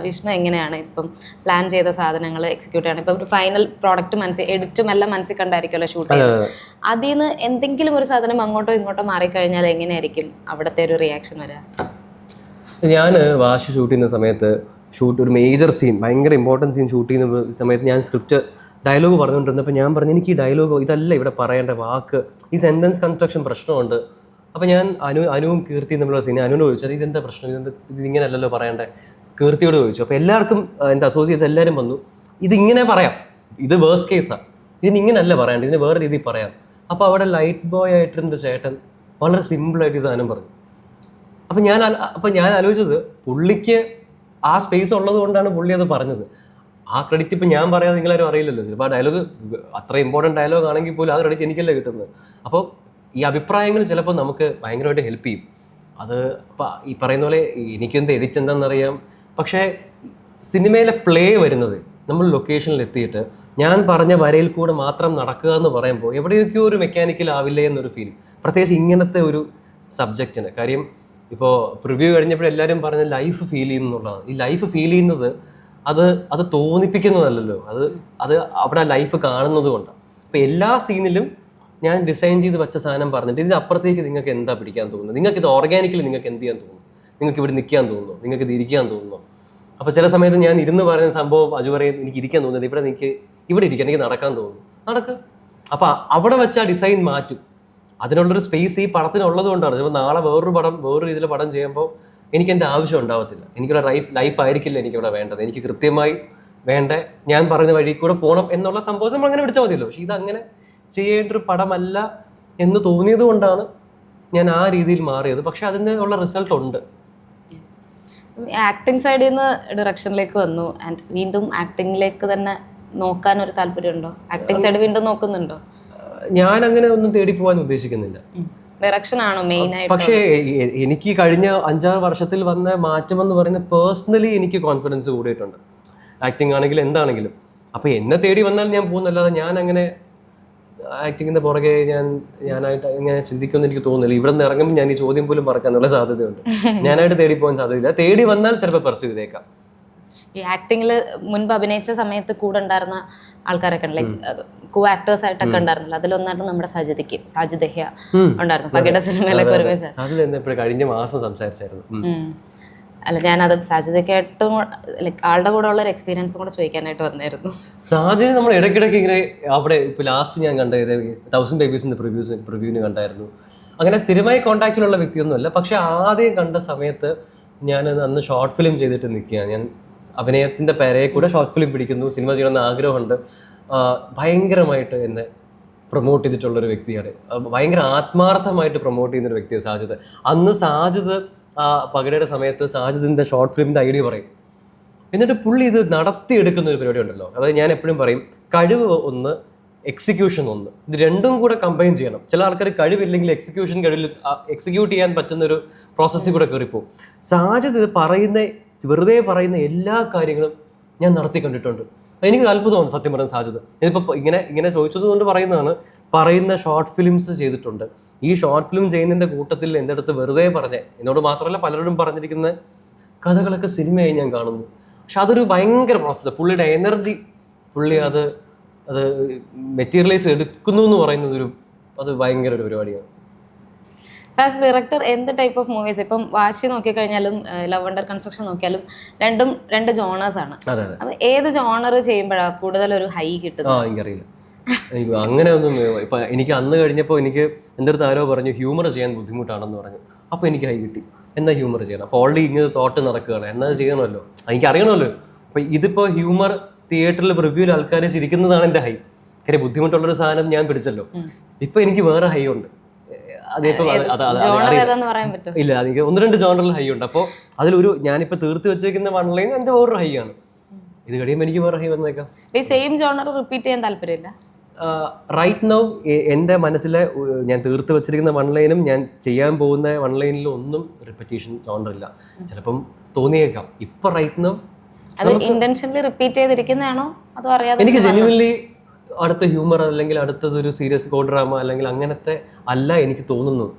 വിഷ്ണു എങ്ങനെയാണ് ഇപ്പം പ്ലാൻ ചെയ്ത സാധനങ്ങൾ എക്സിക്യൂട്ട് ചെയ്യണം? ഇപ്പം ഒരു ഫൈനൽ പ്രോഡക്റ്റ് എഡിറ്റും എല്ലാം മനസ്സിൽ കണ്ടായിരിക്കുമല്ലോ ഷൂട്ട് ചെയ്തത്. അതിൽ നിന്ന് എന്തെങ്കിലും ഒരു സാധനം അങ്ങോട്ടോ ഇങ്ങോട്ടോ മാറിക്കഴിഞ്ഞാൽ എങ്ങനെയായിരിക്കും അവിടുത്തെ ഒരു റിയാക്ഷൻ വരിക? ഞാൻ വാശി ഷൂട്ട് ചെയ്യുന്ന സമയത്ത് ഒരു മേജർ സീൻ, ഭയങ്കര ഇമ്പോർട്ടൻറ്റ് സീൻ ഷൂട്ട് ചെയ്യുന്ന സമയത്ത് ഞാൻ സ്ക്രിപ്റ്റ് ഡയലോഗ് പറഞ്ഞുകൊണ്ടിരുന്നപ്പോൾ ഞാൻ പറഞ്ഞു എനിക്ക് ഈ ഡയലോഗ് ഇതല്ല ഇവിടെ പറയേണ്ട വാക്ക്, ഈ സെൻറ്റൻസ് കൺസ്ട്രക്ഷൻ പ്രശ്നമുണ്ട്. അപ്പോൾ ഞാൻ അനുവും കീർത്തിയും തമ്മിലുള്ള സീൻ അനുവിനോട് ചോദിച്ചത് ഇതെന്താ പ്രശ്നം, ഇതിങ്ങനെ അല്ലല്ലോ പറയണ്ടേ, കീർത്തിയോട് ചോദിച്ചു. അപ്പോൾ എല്ലാവർക്കും എൻ്റെ അസോസിയേറ്റ്സ് എല്ലാവരും വന്നു ഇതിങ്ങനെ പറയാം, ഇത് വേഴ്സ്റ്റ് കേസാണ്, ഇതിനിങ്ങനല്ല പറയേണ്ടത്, ഇതിന് വേറെ രീതിയിൽ പറയാം. അപ്പോൾ അവിടെ ലൈറ്റ് ബോയ് ആയിട്ടിരുന്ന ചേട്ടൻ വളരെ സിമ്പിളായിട്ട് ഈ സാധനം പറഞ്ഞു. അപ്പം ഞാൻ ആലോചിച്ചത് പുള്ളിക്ക് ആ സ്പേസ് ഉള്ളത് കൊണ്ടാണ് പുള്ളി അത് പറഞ്ഞത്. ആ ക്രെഡിറ്റ് ഇപ്പം ഞാൻ പറയാതെ നിങ്ങളാരും അറിയില്ലല്ലോ. ചിലപ്പോൾ ആ ഡയലോഗ് അത്ര ഇമ്പോർട്ടൻറ്റ് ഡയലോഗ് ആണെങ്കിൽ പോലും ആ ക്രെഡിറ്റ് എനിക്കല്ലേ കിട്ടുന്നത്. അപ്പോൾ ഈ അഭിപ്രായങ്ങൾ ചിലപ്പോൾ നമുക്ക് ഭയങ്കരമായിട്ട് ഹെൽപ്പ് ചെയ്യും. അത് ഇപ്പം ഈ പറയുന്ന പോലെ എനിക്കെന്ത് എഡിറ്റ് എന്താണെന്നറിയാം. പക്ഷേ സിനിമയിലെ പ്ലേ വരുന്നത് നമ്മൾ ലൊക്കേഷനിൽ എത്തിയിട്ട് ഞാൻ പറഞ്ഞ വരയിൽ കൂടെ മാത്രം നടക്കുക എന്ന് പറയുമ്പോൾ എവിടെയൊക്കെയോ ഒരു മെക്കാനിക്കൽ ആവില്ലേ എന്നൊരു ഫീലിംഗ്, പ്രത്യേകിച്ച് ഇങ്ങനത്തെ ഒരു സബ്ജക്റ്റിന്. കാര്യം ഇപ്പോൾ പ്രിവ്യൂ കഴിഞ്ഞപ്പോൾ എല്ലാവരും പറഞ്ഞ ലൈഫ് ഫീൽ ചെയ്യുന്നുള്ളതാണ്. ഈ ലൈഫ് ഫീൽ ചെയ്യുന്നത് അത് തോന്നിപ്പിക്കുന്നതല്ലല്ലോ, അത് അവിടെ ലൈഫ് കാണുന്നത് കൊണ്ടാണ്. അപ്പോൾ എല്ലാ സീനിലും ഞാൻ ഡിസൈൻ ചെയ്ത് വെച്ച സാധനം പറഞ്ഞിട്ട് ഇതിന് അപ്പുറത്തേക്ക് നിങ്ങൾക്ക് എന്താ പിടിക്കാൻ തോന്നുന്നത്, നിങ്ങൾക്ക് ഇത് ഓർഗാനിക്കലി നിങ്ങൾക്ക് എന്ത് ചെയ്യാൻ തോന്നുന്നു, നിങ്ങൾക്ക് ഇവിടെ നിൽക്കാൻ തോന്നുന്നു, നിങ്ങൾക്ക് ഇത് ഇരിക്കാൻ തോന്നുന്നു. അപ്പോൾ ചില സമയത്ത് ഞാൻ ഇരുന്ന് പറയുന്ന സംഭവം അജു പറയും എനിക്ക് ഇരിക്കാൻ തോന്നുന്നില്ല, ഇവിടെ ഇരിക്കാൻ എനിക്ക് നടക്കാൻ തോന്നുന്നു, നടക്കുക. അപ്പോൾ അവിടെ വെച്ച് ആ ഡിസൈൻ മാറ്റും. അതിനുള്ളൊരു സ്പേസ് ഈ പടത്തിനുള്ളത് കൊണ്ടാണ്. ചിലപ്പോൾ നാളെ വേറൊരു രീതിയിൽ പടം ചെയ്യുമ്പോൾ എനിക്ക് എൻ്റെ ആവശ്യം ഉണ്ടാവത്തില്ല, എനിക്കിവിടെ ലൈഫ് ആയിരിക്കില്ല എനിക്കിവിടെ വേണ്ടത്, എനിക്ക് കൃത്യമായി വേണ്ട ഞാൻ പറയുന്ന വഴി കൂടെ പോകണം എന്നുള്ള സംഭവം നമ്മൾ അങ്ങനെ പിടിച്ചാൽ മതിയല്ലോ. പക്ഷെ ഇതങ്ങനെ ചെയ്യേണ്ട ഒരു പടമല്ല എന്ന് തോന്നിയത് കൊണ്ടാണ് ഞാൻ ആ രീതിയിൽ മാറിയത്. പക്ഷെ അതിന് ഉള്ള റിസൾട്ട് ഉണ്ട്. ആക്ടിങ് സൈഡിൽ നിന്ന് ഡയറക്ഷനിലേക്ക് വന്നു ആൻഡ് വീണ്ടും ആക്ടിങ്ങിലേക്ക് തന്നെ നോക്കാൻ ഒരു താല്പര്യമുണ്ടോ? ആക്ടിങ് സൈഡ് വീണ്ടും നോക്കുന്നുണ്ടോ? ഞാൻ അങ്ങനെ ഒന്നും തേടി പോകാൻ ഉദ്ദേശിക്കുന്നില്ല. ഡയറക്ഷൻ ആണോ മെയിൻ ആയിട്ട്? പക്ഷേ എനിക്ക് കഴിഞ്ഞ 5-6 വർഷത്തിൽ വന്ന മാറ്റം എന്ന് പറയുന്നത് പേഴ്സണലി എനിക്ക് കോൺഫിഡൻസ് കൂടിയിട്ടുണ്ട്, ആക്ടിങ് ആണെങ്കിലും എന്താണെങ്കിലും. അപ്പോൾ എന്നെ തേടി വന്നാൽ ഞാൻ പോകുന്നല്ലാതെ ഞാൻ അങ്ങനെ ആക്ടിങ്ങിന്റെ പുറകെ ഞാനായിട്ട് ഇങ്ങനെ ചിന്തിക്കുമെന്ന് എനിക്ക് തോന്നുന്നില്ല. ഇവിടെ നിന്ന് ഇറങ്ങുമ്പോൾ ഞാൻ ഈ ചോദ്യം പോലും മറക്കാനുള്ള സാധ്യതയുണ്ട്. ഞാനായിട്ട് തേടി പോകാൻ സാധ്യതയില്ല. തേടി വന്നാൽ ചിലപ്പോൾ പെർസ്യൂ ചെയ്തേക്കാം. ഈ ആക്ടിങ്ങിൽ മുൻപ് അഭിനയിച്ച സമയത്ത് കൂടെ ഉണ്ടായിരുന്ന ആൾക്കാരൊക്കെ ലൈക്ക് കോ ആക്ടേഴ്സ് ആയിട്ടൊക്കെ ഉണ്ടായിരുന്നല്ലോ, അതിലൊന്നായിട്ട് നമ്മുടെ സാജിദഹ്യ ഉണ്ടായിരുന്നു പകിട സിനിമയിലൊക്കെ ഒരുമിച്ച്. കഴിഞ്ഞ മാസം സംസാരിച്ചായിരുന്നു. അല്ല ഞാനത് സാജിദയ്ക്കായിട്ടും ലൈക്ക് ആളുടെ കൂടെ ഉള്ള ഒരു എക്സ്പീരിയൻസും കൂടെ ചോദിക്കാനായിട്ട് വന്നായിരുന്നു. സാജിദ് നമ്മൾ ഇടയ്ക്കിടയ്ക്ക് ഇങ്ങനെ അവിടെ ഇപ്പോൾ ലാസ്റ്റ് ഞാൻ കണ്ടത് 1000 Babiesന്റെ പ്രിവ്യൂവിന് കണ്ടായിരുന്നു. അങ്ങനെ സ്ഥിരമായി കോൺടാക്റ്റിലുള്ള വ്യക്തിയൊന്നുമല്ല. പക്ഷെ ആദ്യം കണ്ട സമയത്ത് ഞാൻ അന്ന് ഷോർട്ട് ഫിലിം ചെയ്തിട്ട് നിൽക്കുകയാണ്. ഞാൻ അഭിനയത്തിൻ്റെ പേരെ കൂടെ ഷോർട്ട് ഫിലിം പിടിക്കുന്നു, സിനിമ ചെയ്യണമെന്ന് ആഗ്രഹമുണ്ട്. ഭയങ്കരമായിട്ട് എന്നെ പ്രൊമോട്ട് ചെയ്തിട്ടുള്ളൊരു വ്യക്തിയാണ്, ഭയങ്കര ആത്മാർത്ഥമായിട്ട് പ്രൊമോട്ട് ചെയ്യുന്നൊരു വ്യക്തിയാണ് സാജിദ്. അന്ന് സാജിദ് ആ പകിടയുടെ സമയത്ത് സാജിദിൻ്റെ ഷോർട്ട് ഫിലിമിൻ്റെ ഐഡിയ പറയും, എന്നിട്ട് പുള്ളി ഇത് നടത്തിയെടുക്കുന്ന ഒരു പരിപാടി ഉണ്ടല്ലോ. അതായത് ഞാൻ എപ്പോഴും പറയും കഴിവ് ഒന്ന്, എക്സിക്യൂഷൻ ഒന്ന്, ഇത് രണ്ടും കൂടെ കമ്പൈൻ ചെയ്യണം. ചില ആൾക്കാർ കഴിവില്ലെങ്കിൽ എക്സിക്യൂട്ട് ചെയ്യാൻ പറ്റുന്നൊരു പ്രോസസ്സിൽ കൂടെ കയറിപ്പോവും. സാജിദ് ഇത് വെറുതെ പറയുന്ന എല്ലാ കാര്യങ്ങളും ഞാൻ നടത്തി കണ്ടിട്ടുണ്ട്. എനിക്കൊരു അത്ഭുതമാണ് സത്യം പറഞ്ഞ സാജിദ്. ഇതിപ്പോൾ ഇങ്ങനെ ചോദിച്ചത് കൊണ്ട് പറയുന്ന ഷോർട്ട് ഫിലിംസ് ചെയ്തിട്ടുണ്ട്. ഈ ഷോർട്ട് ഫിലിം ചെയ്യുന്നതിൻ്റെ കൂട്ടത്തിൽ എൻ്റെ അടുത്ത് വെറുതെ എന്നോട് മാത്രമല്ല പലരോടും പറഞ്ഞിരിക്കുന്ന കഥകളൊക്കെ സിനിമയായി ഞാൻ കാണുന്നു. പക്ഷെ അതൊരു ഭയങ്കര പ്രോസസ്സാണ്. പുള്ളിയുടെ എനർജി, പുള്ളി അത് മെറ്റീരിയലൈസ് എടുക്കുന്നു എന്ന് പറയുന്നത് അത് ഭയങ്കര ഒരു പരിപാടിയാണ്. ആസ് ഡയറക്ടർ എന്ത് ടൈപ്പ് ഓഫ് മൂവീസ്, ഇപ്പം വാശി നോക്കിക്കഴിഞ്ഞാലും ലവ് അണ്ടർ കൺസ്ട്രക്ഷൻ നോക്കിയാലും രണ്ട് ജോണേഴ്സ് ആണ്. അപ്പൊ ഏത് ജോണർ ചെയ്യുമ്പോഴാണ് കൂടുതൽ ഒരു ഹൈ കിട്ടുന്നത്? എനിക്കറിയില്ല, എനിക്ക് അങ്ങനെ ഒന്നും. ഇപ്പൊ എനിക്ക് അന്ന് കഴിഞ്ഞപ്പോൾ എനിക്ക് എൻ്റെ അടുത്ത് ആരോ പറഞ്ഞു ഹ്യൂമർ ചെയ്യാൻ ബുദ്ധിമുട്ടാണെന്ന് പറഞ്ഞു. അപ്പോൾ എനിക്ക് ഹൈ കിട്ടി, എന്നാ ഹ്യൂമർ ചെയ്യണം. അപ്പോൾ ഓൾറെഡി ഇങ്ങനെ തോട്ട് നടക്കുകയാണ്, എന്നത് ചെയ്യണമല്ലോ, എനിക്ക് അറിയണമല്ലോ. അപ്പോൾ ഇതിപ്പോൾ ഹ്യൂമർ തിയേറ്ററിൽ റിവ്യൂവിൽ ആൾക്കാർ ചിരിക്കുന്നതാണ് എൻ്റെ ഹൈ. കാര്യം ബുദ്ധിമുട്ടുള്ളൊരു സാധനം ഞാൻ പിടിച്ചല്ലോ. ഇപ്പൊ എനിക്ക് വേറെ ഹൈ ഉണ്ട്. ഇല്ല, എനിക്ക് 1-2 ജോണറിൽ ഹൈ ഉണ്ട്. അപ്പോൾ അതിലൊരു ഞാനിപ്പോൾ തീർത്ത് വെച്ചേക്കുന്ന വൺ ലൈൻ എൻ്റെ വേറൊരു ഹൈ ആണ്. ഇത് കഴിയുമ്പോൾ എനിക്ക് വേറെ ഹൈ വന്നേക്കാം. സെയിം ജോണർ റിപ്പീറ്റ് ചെയ്യാൻ താല്പര്യമില്ല റൈറ്റ് നൗ. എൻ്റെ മനസ്സിലെ ഞാൻ തീർത്ത് വെച്ചിരിക്കുന്ന വൺ ലൈനും ഞാൻ ചെയ്യാൻ പോകുന്ന വൺ ലൈനിലും ഒന്നും റിപ്പറ്റീഷൻ ജോണറില്ല. ചിലപ്പം തോന്നിയേക്കാം. ഇപ്പൊ റൈറ്റ് നൗ അത് ഇന്റൻഷനലി റിപ്പീറ്റ് ചെയ്തിരിക്കുന്നതാണോ അതോ അറിയാതെ? എനിക്ക് ജെന്യുവൻലി അടുത്ത ഹ്യൂമർ അല്ലെങ്കിൽ അടുത്തതൊരു സീരിയസ് കോ ഡ്രാമ അല്ലെങ്കിൽ അങ്ങനത്തെ അല്ല എനിക്ക് തോന്നുന്നത്.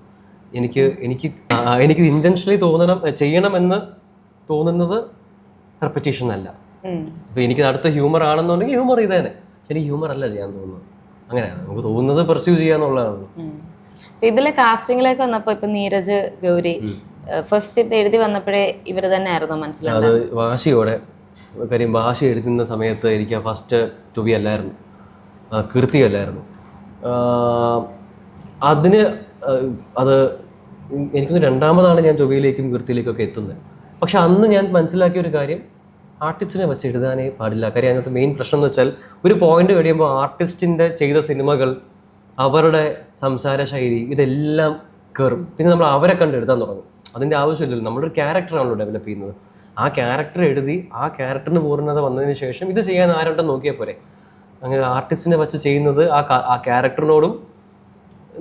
എനിക്ക് ഇന്റൻഷനലി ചെയ്യണമെന്ന് തോന്നുന്നത് റെപ്പറ്റീഷൻ അല്ല. അപ്പൊ എനിക്ക് അടുത്ത ഹ്യൂമർ ആണെന്നുണ്ടെങ്കിൽ ഹ്യൂമർ ചെയ്തേനെ. എനിക്ക് ഹ്യൂമർ അല്ല ചെയ്യാൻ തോന്നുന്നത്. അങ്ങനെയാണ് നമുക്ക് തോന്നുന്നത് പെർസ്യൂ ചെയ്യാന്നുള്ളതാണ്. ഇതിലെ കാസ്റ്റിംഗിലേക്ക് വന്നപ്പോ ഇപ്പൊ നീരജ്, ഗൗരി ഫസ്റ്റ് എഴുതി വന്നപ്പോഴേ ഇവര് തന്നെ ആയിരുന്നു മനസ്സിലായത്? അത് വാശിയോടെ. കാര്യം വാശി എഴുതുന്ന സമയത്ത് എനിക്ക് ഫസ്റ്റ് ടു ബി അല്ലായിരുന്നു, കീർത്തി അല്ലായിരുന്നു. അത് എനിക്കൊന്ന് രണ്ടാമതാണ് ഞാൻ ചൊവ്വയിലേക്കും കീർത്തിയിലേക്കൊക്കെ എത്തുന്നത്. പക്ഷെ അന്ന് ഞാൻ മനസ്സിലാക്കിയ ഒരു കാര്യം, ആർട്ടിസ്റ്റിനെ വെച്ച് എഴുതാനേ പാടില്ല. കാര്യം അതിനകത്ത് മെയിൻ പ്രശ്നം എന്ന് വെച്ചാൽ ഒരു പോയിന്റ് കഴിയുമ്പോൾ ആർട്ടിസ്റ്റിൻ്റെ ചെയ്ത സിനിമകൾ, അവരുടെ സംസാര ശൈലി, ഇതെല്ലാം കയറും. പിന്നെ നമ്മൾ അവരെ കണ്ട് എഴുതാൻ തുടങ്ങും. അതിൻ്റെ ആവശ്യമില്ലല്ലോ. നമ്മളൊരു ക്യാരക്ടറാണല്ലോ ഡെവലപ്പ് ചെയ്യുന്നത്. ആ ക്യാരക്ടർ എഴുതി ആ ക്യാരക്ടറിന് പൂർണ്ണത വന്നതിന് ശേഷം ഇത് ചെയ്യാൻ ആരുണ്ടെന്ന് നോക്കിയാൽ പോരെ. അങ്ങനെ ആർട്ടിസ്റ്റിനെ വെച്ച് ചെയ്യുന്നത് ആ ക്യാരക്ടറിനോടും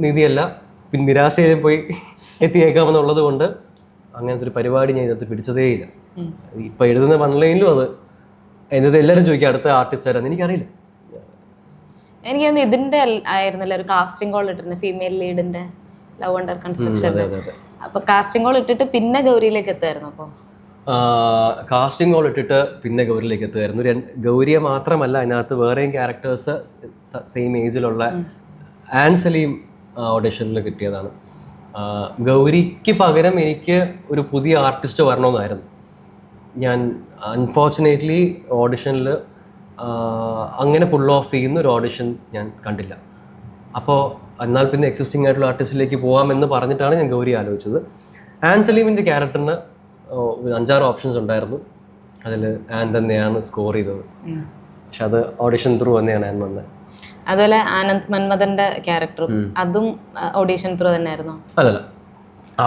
നീതിയല്ല, പിന്നെ നിരാശയിൽ പോയി എത്തിയേക്കാമെന്നുള്ളത് കൊണ്ട് അങ്ങനത്തെ ഒരു പരിപാടി ഞാൻ ഇതിനകത്ത് പിടിച്ചതേയില്ല. ഇപ്പം എഴുതുന്ന വൺലൈനിലും അത് എന്നത് എല്ലാവരും ചോദിക്കുക അടുത്ത ആർട്ടിസ്റ്റ് ആരാന്ന്. എനിക്കറിയില്ല. എനിക്ക് ഇതിന്റെ ആയിരുന്നില്ല ഒരു കാസ്റ്റിംഗ് കോൾ ഇട്ടിരുന്നത്, ഫീമെയിൽ ലീഡിന്റെ ലവ് അണ്ടർ കൺസ്ട്രക്ഷൻ. അപ്പൊ കാസ്റ്റിംഗ് കോൾ ഇട്ടിട്ട് പിന്നെ ഗൗരിയിലേക്ക് എത്തായിരുന്നു. അപ്പോൾ കാസ്റ്റിംഗ് കോൾ ഇട്ടിട്ട് പിന്നെ ഗൗരിയിലേക്ക് എത്തുമായിരുന്നു. ഗൗരിയെ മാത്രമല്ല, അതിനകത്ത് വേറെയും ക്യാരക്ടേഴ്സ് സെയിം ഏജിലുള്ള ആൻസലിയും ഓഡിഷനിൽ കിട്ടിയതാണ്. ഗൗരിക്ക് പകരം എനിക്ക് ഒരു പുതിയ ആർട്ടിസ്റ്റ് വരണമെന്നായിരുന്നു. ഞാൻ അൺഫോർച്ചുനേറ്റ്ലി ഓഡിഷനിൽ അങ്ങനെ പുൾ ഓഫ് ചെയ്യുന്ന ഒരു ഓഡിഷൻ ഞാൻ കണ്ടില്ല. അപ്പോൾ എന്നാൽ പിന്നെ എക്സിസ്റ്റിംഗ് ആയിട്ടുള്ള ആർട്ടിസ്റ്റിലേക്ക് പോകാമെന്ന് പറഞ്ഞിട്ടാണ് ഞാൻ ഗൗരി ആലോചിച്ചത്. ആൻസലീമിൻ്റെ ക്യാരക്ടറിന് 5-6 ഓപ്ഷൻസ് ഉണ്ടായിരുന്നു. അതിൽ ആൻ തന്നെയാണ് സ്കോർ ചെയ്തത്. പക്ഷെ അത് ഓഡിഷൻ ത്രൂ തന്നെയാണ് ആൻ വന്നത്. അതുപോലെ ആനന്ദ് മന്മഥന്റെ ക്യാരക്ടറും അതും ഓഡിഷൻ ത്രൂ തന്നെയായിരുന്നു? അല്ലല്ല,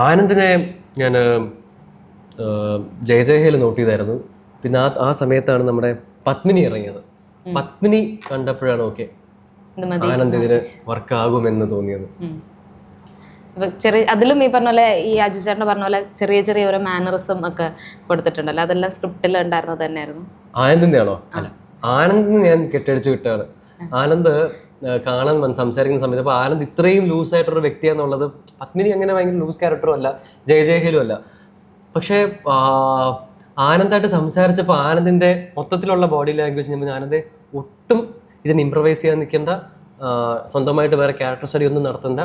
ആനന്ദിനെ ഞാൻ ജയജയയിൽ നോട്ട് ചെയ്തായിരുന്നു. പിന്നെ ആ സമയത്താണ് നമ്മുടെ പത്മിനി ഇറങ്ങിയത്. പത്മിനി കണ്ടപ്പോഴാണ് ഓക്കെ ആനന്ദ് ഇതിന് വർക്കാകുമെന്ന് തോന്നിയത്. അതിലും ഈ പറഞ്ഞ പോലെ ഈ അജു ചേട്ടൻ പറഞ്ഞ പോലെ ചെറിയ ചെറിയ ഓരോ മാനറിസം ഒക്കെ കൊടുത്തിട്ടുണ്ടല്ലോ, അതെല്ലാം സ്ക്രിപ്റ്റിൽ ഉണ്ടായിരുന്നത് തന്നെയായിരുന്നു? ആനന്ദിന്റെ ആണോ? അല്ല, ആനന്ദിന് ഞാൻ കെട്ടടിച്ച് വിട്ടാണ്. ആനന്ദ് കാണാൻ സംസാരിക്കുന്ന സമയത്ത് അപ്പോൾ ആനന്ദ് ഇത്രയും ലൂസായിട്ടൊരു വ്യക്തിയാണെന്നുള്ളത്, പത്മിനി അങ്ങനെ ഭയങ്കര ലൂസ് ക്യാരക്ടറും അല്ല, ജയജയഹിലും അല്ല. പക്ഷേ ആനന്ദായിട്ട് സംസാരിച്ചപ്പോൾ ആനന്ദിൻ്റെ മൊത്തത്തിലുള്ള ബോഡി ലാംഗ്വേജ് ഞാൻ ആനന്ദെ ഒട്ടും ഇതിന് ഇംപ്രവൈസ് ചെയ്യാൻ നിൽക്കേണ്ട, സ്വന്തമായിട്ട് വേറെ ക്യാരക്ടർ സ്റ്റഡി ഒന്നും നടത്തണ്ട,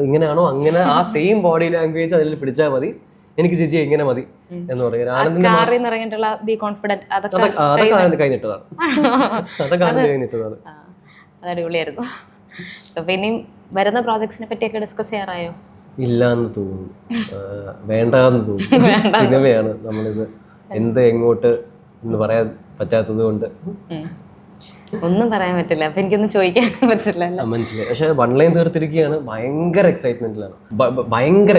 ഇങ്ങനെയാണോ അങ്ങനെ ആ സെയിം ബോഡി ലാംഗ്വേജ് അതിൽ പിടിച്ചാൽ മതി, എനിക്ക് ചേച്ചി എങ്ങനെ മതി എന്ന് പറയുന്നത്. ആനന്ദിന്റെ അതൊക്കെ ആനന്ദ് കഴിഞ്ഞിട്ടതാണ്. അതൊക്കെ ആനന്ദ് കഴിഞ്ഞിട്ടതാണ്. അടിപൊളിയായിരുന്നു. ഇനിയും വരുന്ന പ്രോജക്ട്സിനെ പറ്റിയൊക്കെ ഡിസ്കസ് ചെയ്യാറായോ? ഇല്ലാന്ന് തോന്നുന്നു, വേണ്ടെന്ന് തോന്നുന്നു. സിനിമയാണ്, നമ്മളിത് എങ്ങോട്ട് എന്ന് പറയാൻ പറ്റാത്തത് കൊണ്ട് ഒന്നും പറയാൻ പറ്റില്ല. അപ്പൊ എനിക്കൊന്നും ചോദിക്കാൻ പറ്റില്ല, മനസ്സിലായി. പക്ഷെ വൺ ലൈൻ തീർത്തിരിക്കുകയാണ്. ഭയങ്കര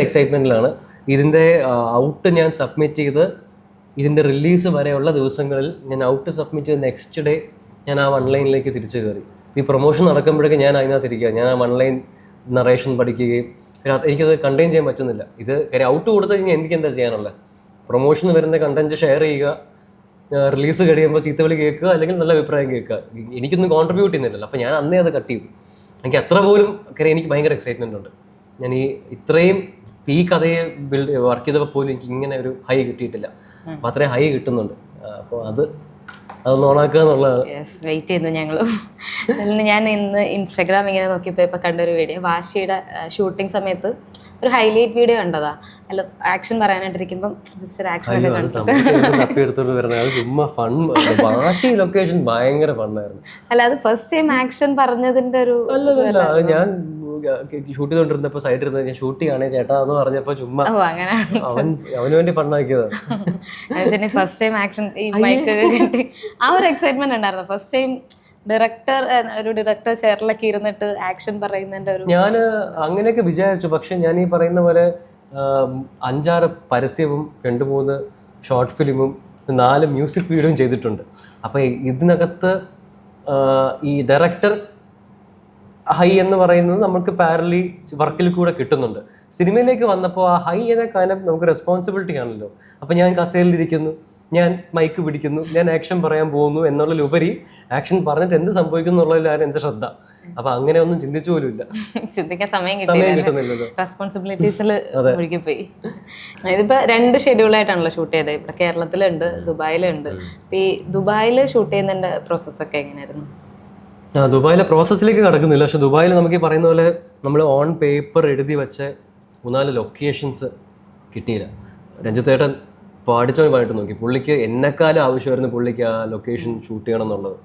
എക്സൈറ്റ്മെന്റിലാണ്. ഇതിന്റെ ഔട്ട് ഞാൻ സബ്മിറ്റ് ചെയ്ത് ഇതിന്റെ റിലീസ് വരെയുള്ള ദിവസങ്ങളിൽ ഞാൻ ഔട്ട് സബ്മിറ്റ് ചെയ്ത് നെക്സ്റ്റ് ഡേ ഞാൻ ആ വൺ ലൈനിലേക്ക് തിരിച്ചു കയറി. ഈ പ്രൊമോഷൻ നടക്കുമ്പോഴേക്കും ഞാൻ അതിനകത്തിരിക്കുക. ഞാൻ ആ വൺ ലൈൻ നറേഷൻ പഠിക്കുകയും എനിക്കത് കണ്ടെയ്ൻ ചെയ്യാൻ പറ്റുന്നില്ല. ഇത് കാര്യം ഔട്ട് കൊടുത്തു കഴിഞ്ഞാൽ എനിക്ക് എന്താ ചെയ്യാനുള്ളത്? പ്രൊമോഷന് വരുന്ന കണ്ടന്റ് ഷെയർ ചെയ്യുക, റിലീസ് കഴിയുമ്പോൾ ചീത്തവിളി കേൾക്കുക, അല്ലെങ്കിൽ നല്ല അഭിപ്രായം കേൾക്കുക. എനിക്കൊന്നും കോൺട്രിബ്യൂട്ട് ചെയ്യുന്നില്ലല്ലോ. അപ്പോൾ ഞാൻ അന്നേ അത് കട്ട് ചെയ്തു. എനിക്ക് അത്ര പോലും കാര്യം എനിക്ക് ഭയങ്കര എക്സൈറ്റ്മെൻ്റ് ഉണ്ട്. ഞാൻ ഇത്രയും ഈ കഥയെ വർക്ക് ചെയ്തപ്പോൾ പോലും എനിക്ക് ഇങ്ങനെ ഒരു ഹൈ കിട്ടിയിട്ടില്ല. അപ്പോൾ അത്രയും ഹൈ കിട്ടുന്നുണ്ട്. അപ്പോൾ അത് അതൊന്ന് ഓണാക്കുക എന്നുള്ളതാണ്. യെസ്, വെയിറ്റ് ചെയ്യുന്നു ഞങ്ങളും. അതിന് ഞാൻ ഇന്ന് ഇൻസ്റ്റാഗ്രാം ഇങ്ങനെ നോക്കിയപ്പോൾ ഇപ്പോൾ കണ്ടൊരു വീഡിയോ, വാശിയുടെ ഷൂട്ടിംഗ് സമയത്ത് ഒരു ഹൈലൈറ്റ് വീഡിയോ കണ്ടതാ. അല്ല, ആക്ഷൻ പറയാനായിട്ടിരിക്കുമ്പോൾ ജസ്റ്റ് ഒരു ആക്ഷൻ ഒക്കെ കണ്ടിട്ട് തപ്പിയെടുത്തോണ്ട് വരുന്നത് അത് ചുമ്മാ ഫൺ. വാശി ലൊക്കേഷൻ ഭയങ്കര ഫണ്ണായിരുന്നു. അല്ല, അത് ഫസ്റ്റ് ടൈം ആക്ഷൻ പറഞ്ഞതിന്റെ ഒരു അല്ലല്ല, അത് ഞാൻ ഷൂട്ട് ചെയ്തോണ്ടിരുന്നപ്പോ സൈഡിൽ ഇരുന്ന് ഞാൻ ഷൂട്ട് ചെയ്യണേ ചേട്ടാ എന്ന് പറഞ്ഞപ്പോ ചുമ്മാ അങ്ങനെ അവന് വേണ്ടി ഫണ്ണാക്കിയതാണ്. ഫസ്റ്റ് ടൈം ആക്ഷൻ ഈ മൈക്ക് കിട്ടി ആ ഒരു എക്സൈറ്റ്മെന്റ് ഉണ്ടായിരുന്നു. ഫസ്റ്റ് ടൈം ഡയറക്ടർ ചെയറിലൊക്കെ ഇരുന്നിട്ട് ആക്ഷൻ പറയുന്നതിന്റെ ഒരു ഞാൻ അങ്ങനെയൊക്കെ വിചാരിച്ചു. പക്ഷെ ഞാൻ ഈ പറയുന്ന പോലെ 5-6 പരസ്യവും 2-3 ഷോർട്ട് ഫിലിമും 4 മ്യൂസിക് വീഡിയോയും ചെയ്തിട്ടുണ്ട്. അപ്പൊ ഇതിനകത്ത് ഈ ഡയറക്ടർ ഹൈ എന്ന് പറയുന്നത് നമുക്ക് പാരലി വർക്കിൽ കൂടെ കിട്ടുന്നുണ്ട്. സിനിമയിലേക്ക് വന്നപ്പോൾ ആ ഹൈ എന്ന കാലം നമുക്ക് റെസ്പോൺസിബിലിറ്റി ആണല്ലോ. അപ്പം ഞാൻ കസേരയിലിരിക്കുന്നു, ഞാൻ മൈക്ക് പിടിക്കുന്നു, ഞാൻ ആക്ഷൻ പറയാൻ പോകുന്നു എന്നുള്ളതിലുപരി ആക്ഷൻ പറഞ്ഞിട്ട് എന്ത് സംഭവിക്കും എന്നുള്ളതിലാണ് എൻ്റെ ശ്രദ്ധ. അപ്പൊ അങ്ങനെ ഒന്നും ചിന്തിച്ചു പോലും ഇല്ല, ചിന്തിക്കാൻ സമയം കിട്ടുന്നില്ലല്ലോ, റെസ്പോൺസിബിലിറ്റീസിൽ ഒഴുകിപ്പോയി. ഇതിപ്പോ 2 ഷെഡ്യൂളായിട്ടാണല്ലോ ഷൂട്ട് ചെയ്തത്. ഇവിടെ കേരളത്തിലുണ്ട്, ദുബായിലുണ്ട്. ഈ ദുബായിൽ ഷൂട്ട് ചെയ്യുന്നതിന്റെ പ്രോസസ്സൊക്കെ എങ്ങനെയായിരുന്നു? ദുബായിലെ പ്രോസസ്സിലേക്ക് കടക്കുന്നില്ല. പക്ഷെ ദുബായിൽ നമുക്ക് ഈ പറയുന്ന പോലെ നമ്മൾ ഓൺ പേപ്പർ എഴുതി വെച്ച 3-4 ലൊക്കേഷൻസ് കിട്ടിയില്ല. രഞ്ജിത്തേട്ടൻ പാടിച്ചു നോക്കി. പുള്ളിക്ക് എന്നെക്കാളും ആവശ്യമായിരുന്നു പുള്ളിക്ക് ആ ലൊക്കേഷൻ ഷൂട്ട് ചെയ്യണം എന്നുള്ളത്.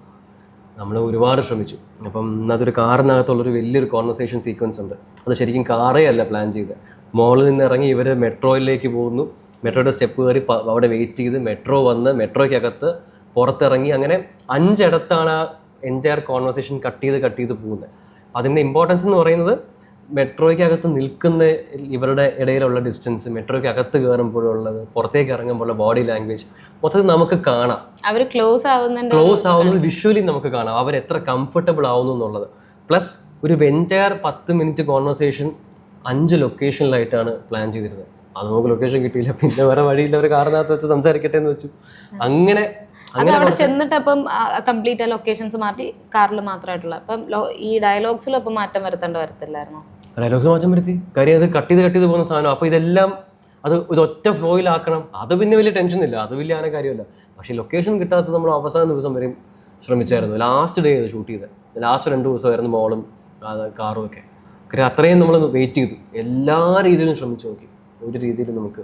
നമ്മൾ ഒരുപാട് ശ്രമിച്ചു. അപ്പം അതൊരു കാറിനകത്തുള്ളൊരു വലിയൊരു കോൺവെർസേഷൻ സീക്വൻസ് ഉണ്ട്. അത് ശരിക്കും കാറേ അല്ല പ്ലാൻ ചെയ്തത്. മോളിൽ നിന്ന് ഇറങ്ങി ഇവർ മെട്രോയിലേക്ക് പോകുന്നു, മെട്രോയുടെ സ്റ്റെപ്പ് കയറി അവിടെ വെയിറ്റ് ചെയ്ത് മെട്രോ വന്ന് മെട്രോയ്ക്കകത്ത് പുറത്തിറങ്ങി, അങ്ങനെ 5 ഇടത്താണ് ആ എൻറ്റയർ കോൺവെർസേഷൻ കട്ട് ചെയ്ത് പോകുന്നത്. അതിൻ്റെ ഇമ്പോർട്ടൻസ് എന്ന് പറയുന്നത് മെട്രോയ്ക്കകത്ത് നിൽക്കുന്ന ഇവരുടെ ഇടയിലുള്ള ഡിസ്റ്റൻസ്, മെട്രോയ്ക്ക് അകത്ത് കയറുമ്പോഴുള്ളത്, പുറത്തേക്ക് ഇറങ്ങുമ്പോഴുള്ള ബോഡി ലാംഗ്വേജ് മൊത്തത്തിൽ നമുക്ക് കാണാം. അവർ ക്ലോസ് ആവുന്നത് വിഷ്വലി നമുക്ക് കാണാം, അവർ എത്ര കംഫർട്ടബിൾ ആവുന്നു എന്നുള്ളത്. പ്ലസ് ഒരു എൻറ്റയർ 10 മിനിറ്റ് കോൺവെർസേഷൻ 5 ലൊക്കേഷനിലായിട്ടാണ് പ്ലാൻ ചെയ്തിരുന്നത്. അത് നമുക്ക് ലൊക്കേഷൻ കിട്ടിയില്ല. പിന്നെ വേറെ വഴിയില്ല, ഒരു കാറിനകത്ത് വെച്ച് സംസാരിക്കട്ടെ എന്ന് വെച്ചു. അങ്ങനെ അവിടെ ചെന്നിട്ട് അപ്പം കംപ്ലീറ്റ് ആ ലൊക്കേഷൻസ് മാറ്റി കാറിൽ മാത്രമായിട്ടുള്ള അപ്പം ഈ ഡയലോഗ്സിലും അപ്പം മാറ്റം വരത്തില്ലായിരുന്നോ? ഡയലോഗ്സ് മാറ്റം വരുത്തി. കാര്യം അത് കട്ട് ചെയ്ത് പോകുന്ന സാധനം. അപ്പോൾ ഇതെല്ലാം അത് ഒറ്റ ഫ്ലോയിലാക്കണം. അത് പിന്നെ വലിയ ടെൻഷൻ ഇല്ല, അത് വലിയ ആന കാര്യമല്ല. പക്ഷേ ലൊക്കേഷൻ കിട്ടാത്തത് നമ്മൾ അവസാന ദിവസം വരെയും ശ്രമിച്ചായിരുന്നു. ലാസ്റ്റ് ഡേ അത് ഷൂട്ട് ചെയ്തത്. ലാസ്റ്റ് 2 ദിവസമായിരുന്നു മോളും കാറും ഒക്കെ. കാര്യം അത്രയും നമ്മൾ വെയിറ്റ് ചെയ്തു, എല്ലാ രീതിയിലും ശ്രമിച്ചു നോക്കി. ഒരു രീതിയിൽ നമുക്ക്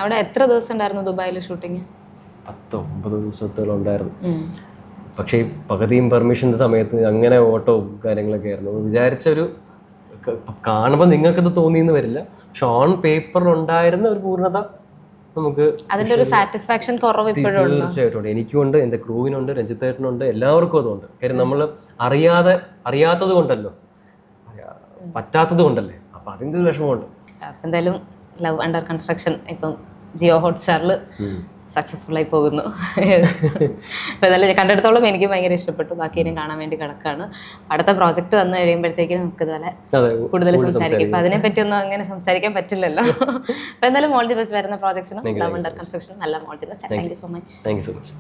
അവിടെ എത്ര ദിവസം ഉണ്ടായിരുന്നു ദുബായിൽ ഷൂട്ടിങ്? 10-9 ദിവസത്തോളം ഉണ്ടായിരുന്നു. പക്ഷേ പകുതിയും പെർമിഷൻ്റെ സമയത്ത് അങ്ങനെ ഓട്ടവും കാര്യങ്ങളൊക്കെ ആയിരുന്നു. വിചാരിച്ചൊരു കാണുമ്പോൾ നിങ്ങൾക്കത് തോന്നിയെന്ന് വരില്ല, പക്ഷെ ഓൺ പേപ്പറിൽ ഉണ്ടായിരുന്ന ഒരു പൂർണ്ണത നമുക്ക് അതിന്റെ ഒരു സാറ്റിസ്ഫാക്ഷൻ കുറവ് ഇപ്പോഴും തീർച്ചയായിട്ടും എനിക്കുണ്ട്, എൻ്റെ ക്രൂവിനുണ്ട്, രഞ്ജിത്തേട്ടനുണ്ട്, എല്ലാവർക്കും അതുണ്ട്. കാര്യം നമ്മൾ അറിയാത്തത് കൊണ്ടല്ലോ, പറ്റാത്തത് കൊണ്ടല്ലേ, അപ്പം അതിൻ്റെ ഒരു വിഷമമുണ്ട്. എന്തായാലും ലവ് അണ്ടർ കൺസ്ട്രക്ഷൻ ഇപ്പം ജിയോ ഹോട്ട്സ്റ്റാറിൽ സക്സസ്ഫുൾ ആയി പോകുന്നു. അപ്പോൾ ഇതെല്ലാം കണ്ടെടുത്തോളം എനിക്ക് ഭയങ്കര ഇഷ്ടപ്പെട്ടു. ബാക്കി ഇനിയും കാണാൻ വേണ്ടി കിടക്കാണ്. അടുത്ത പ്രോജക്റ്റ് വന്നു കഴിയുമ്പോഴത്തേക്ക് നമുക്ക് ഇതുപോലെ കൂടുതൽ സംസാരിക്കും. അപ്പം അതിനെപ്പറ്റി ഒന്നും അങ്ങനെ സംസാരിക്കാൻ പറ്റില്ലല്ലോ. അപ്പോൾ എന്തായാലും മോൾ ദി ബെസ്റ്റ് വരുന്ന പ്രോജക്ട്സിനും ലവ് അണ്ടർ കൺസ്ട്രക്ഷനും നല്ല മോൾ the best. Thank you so much.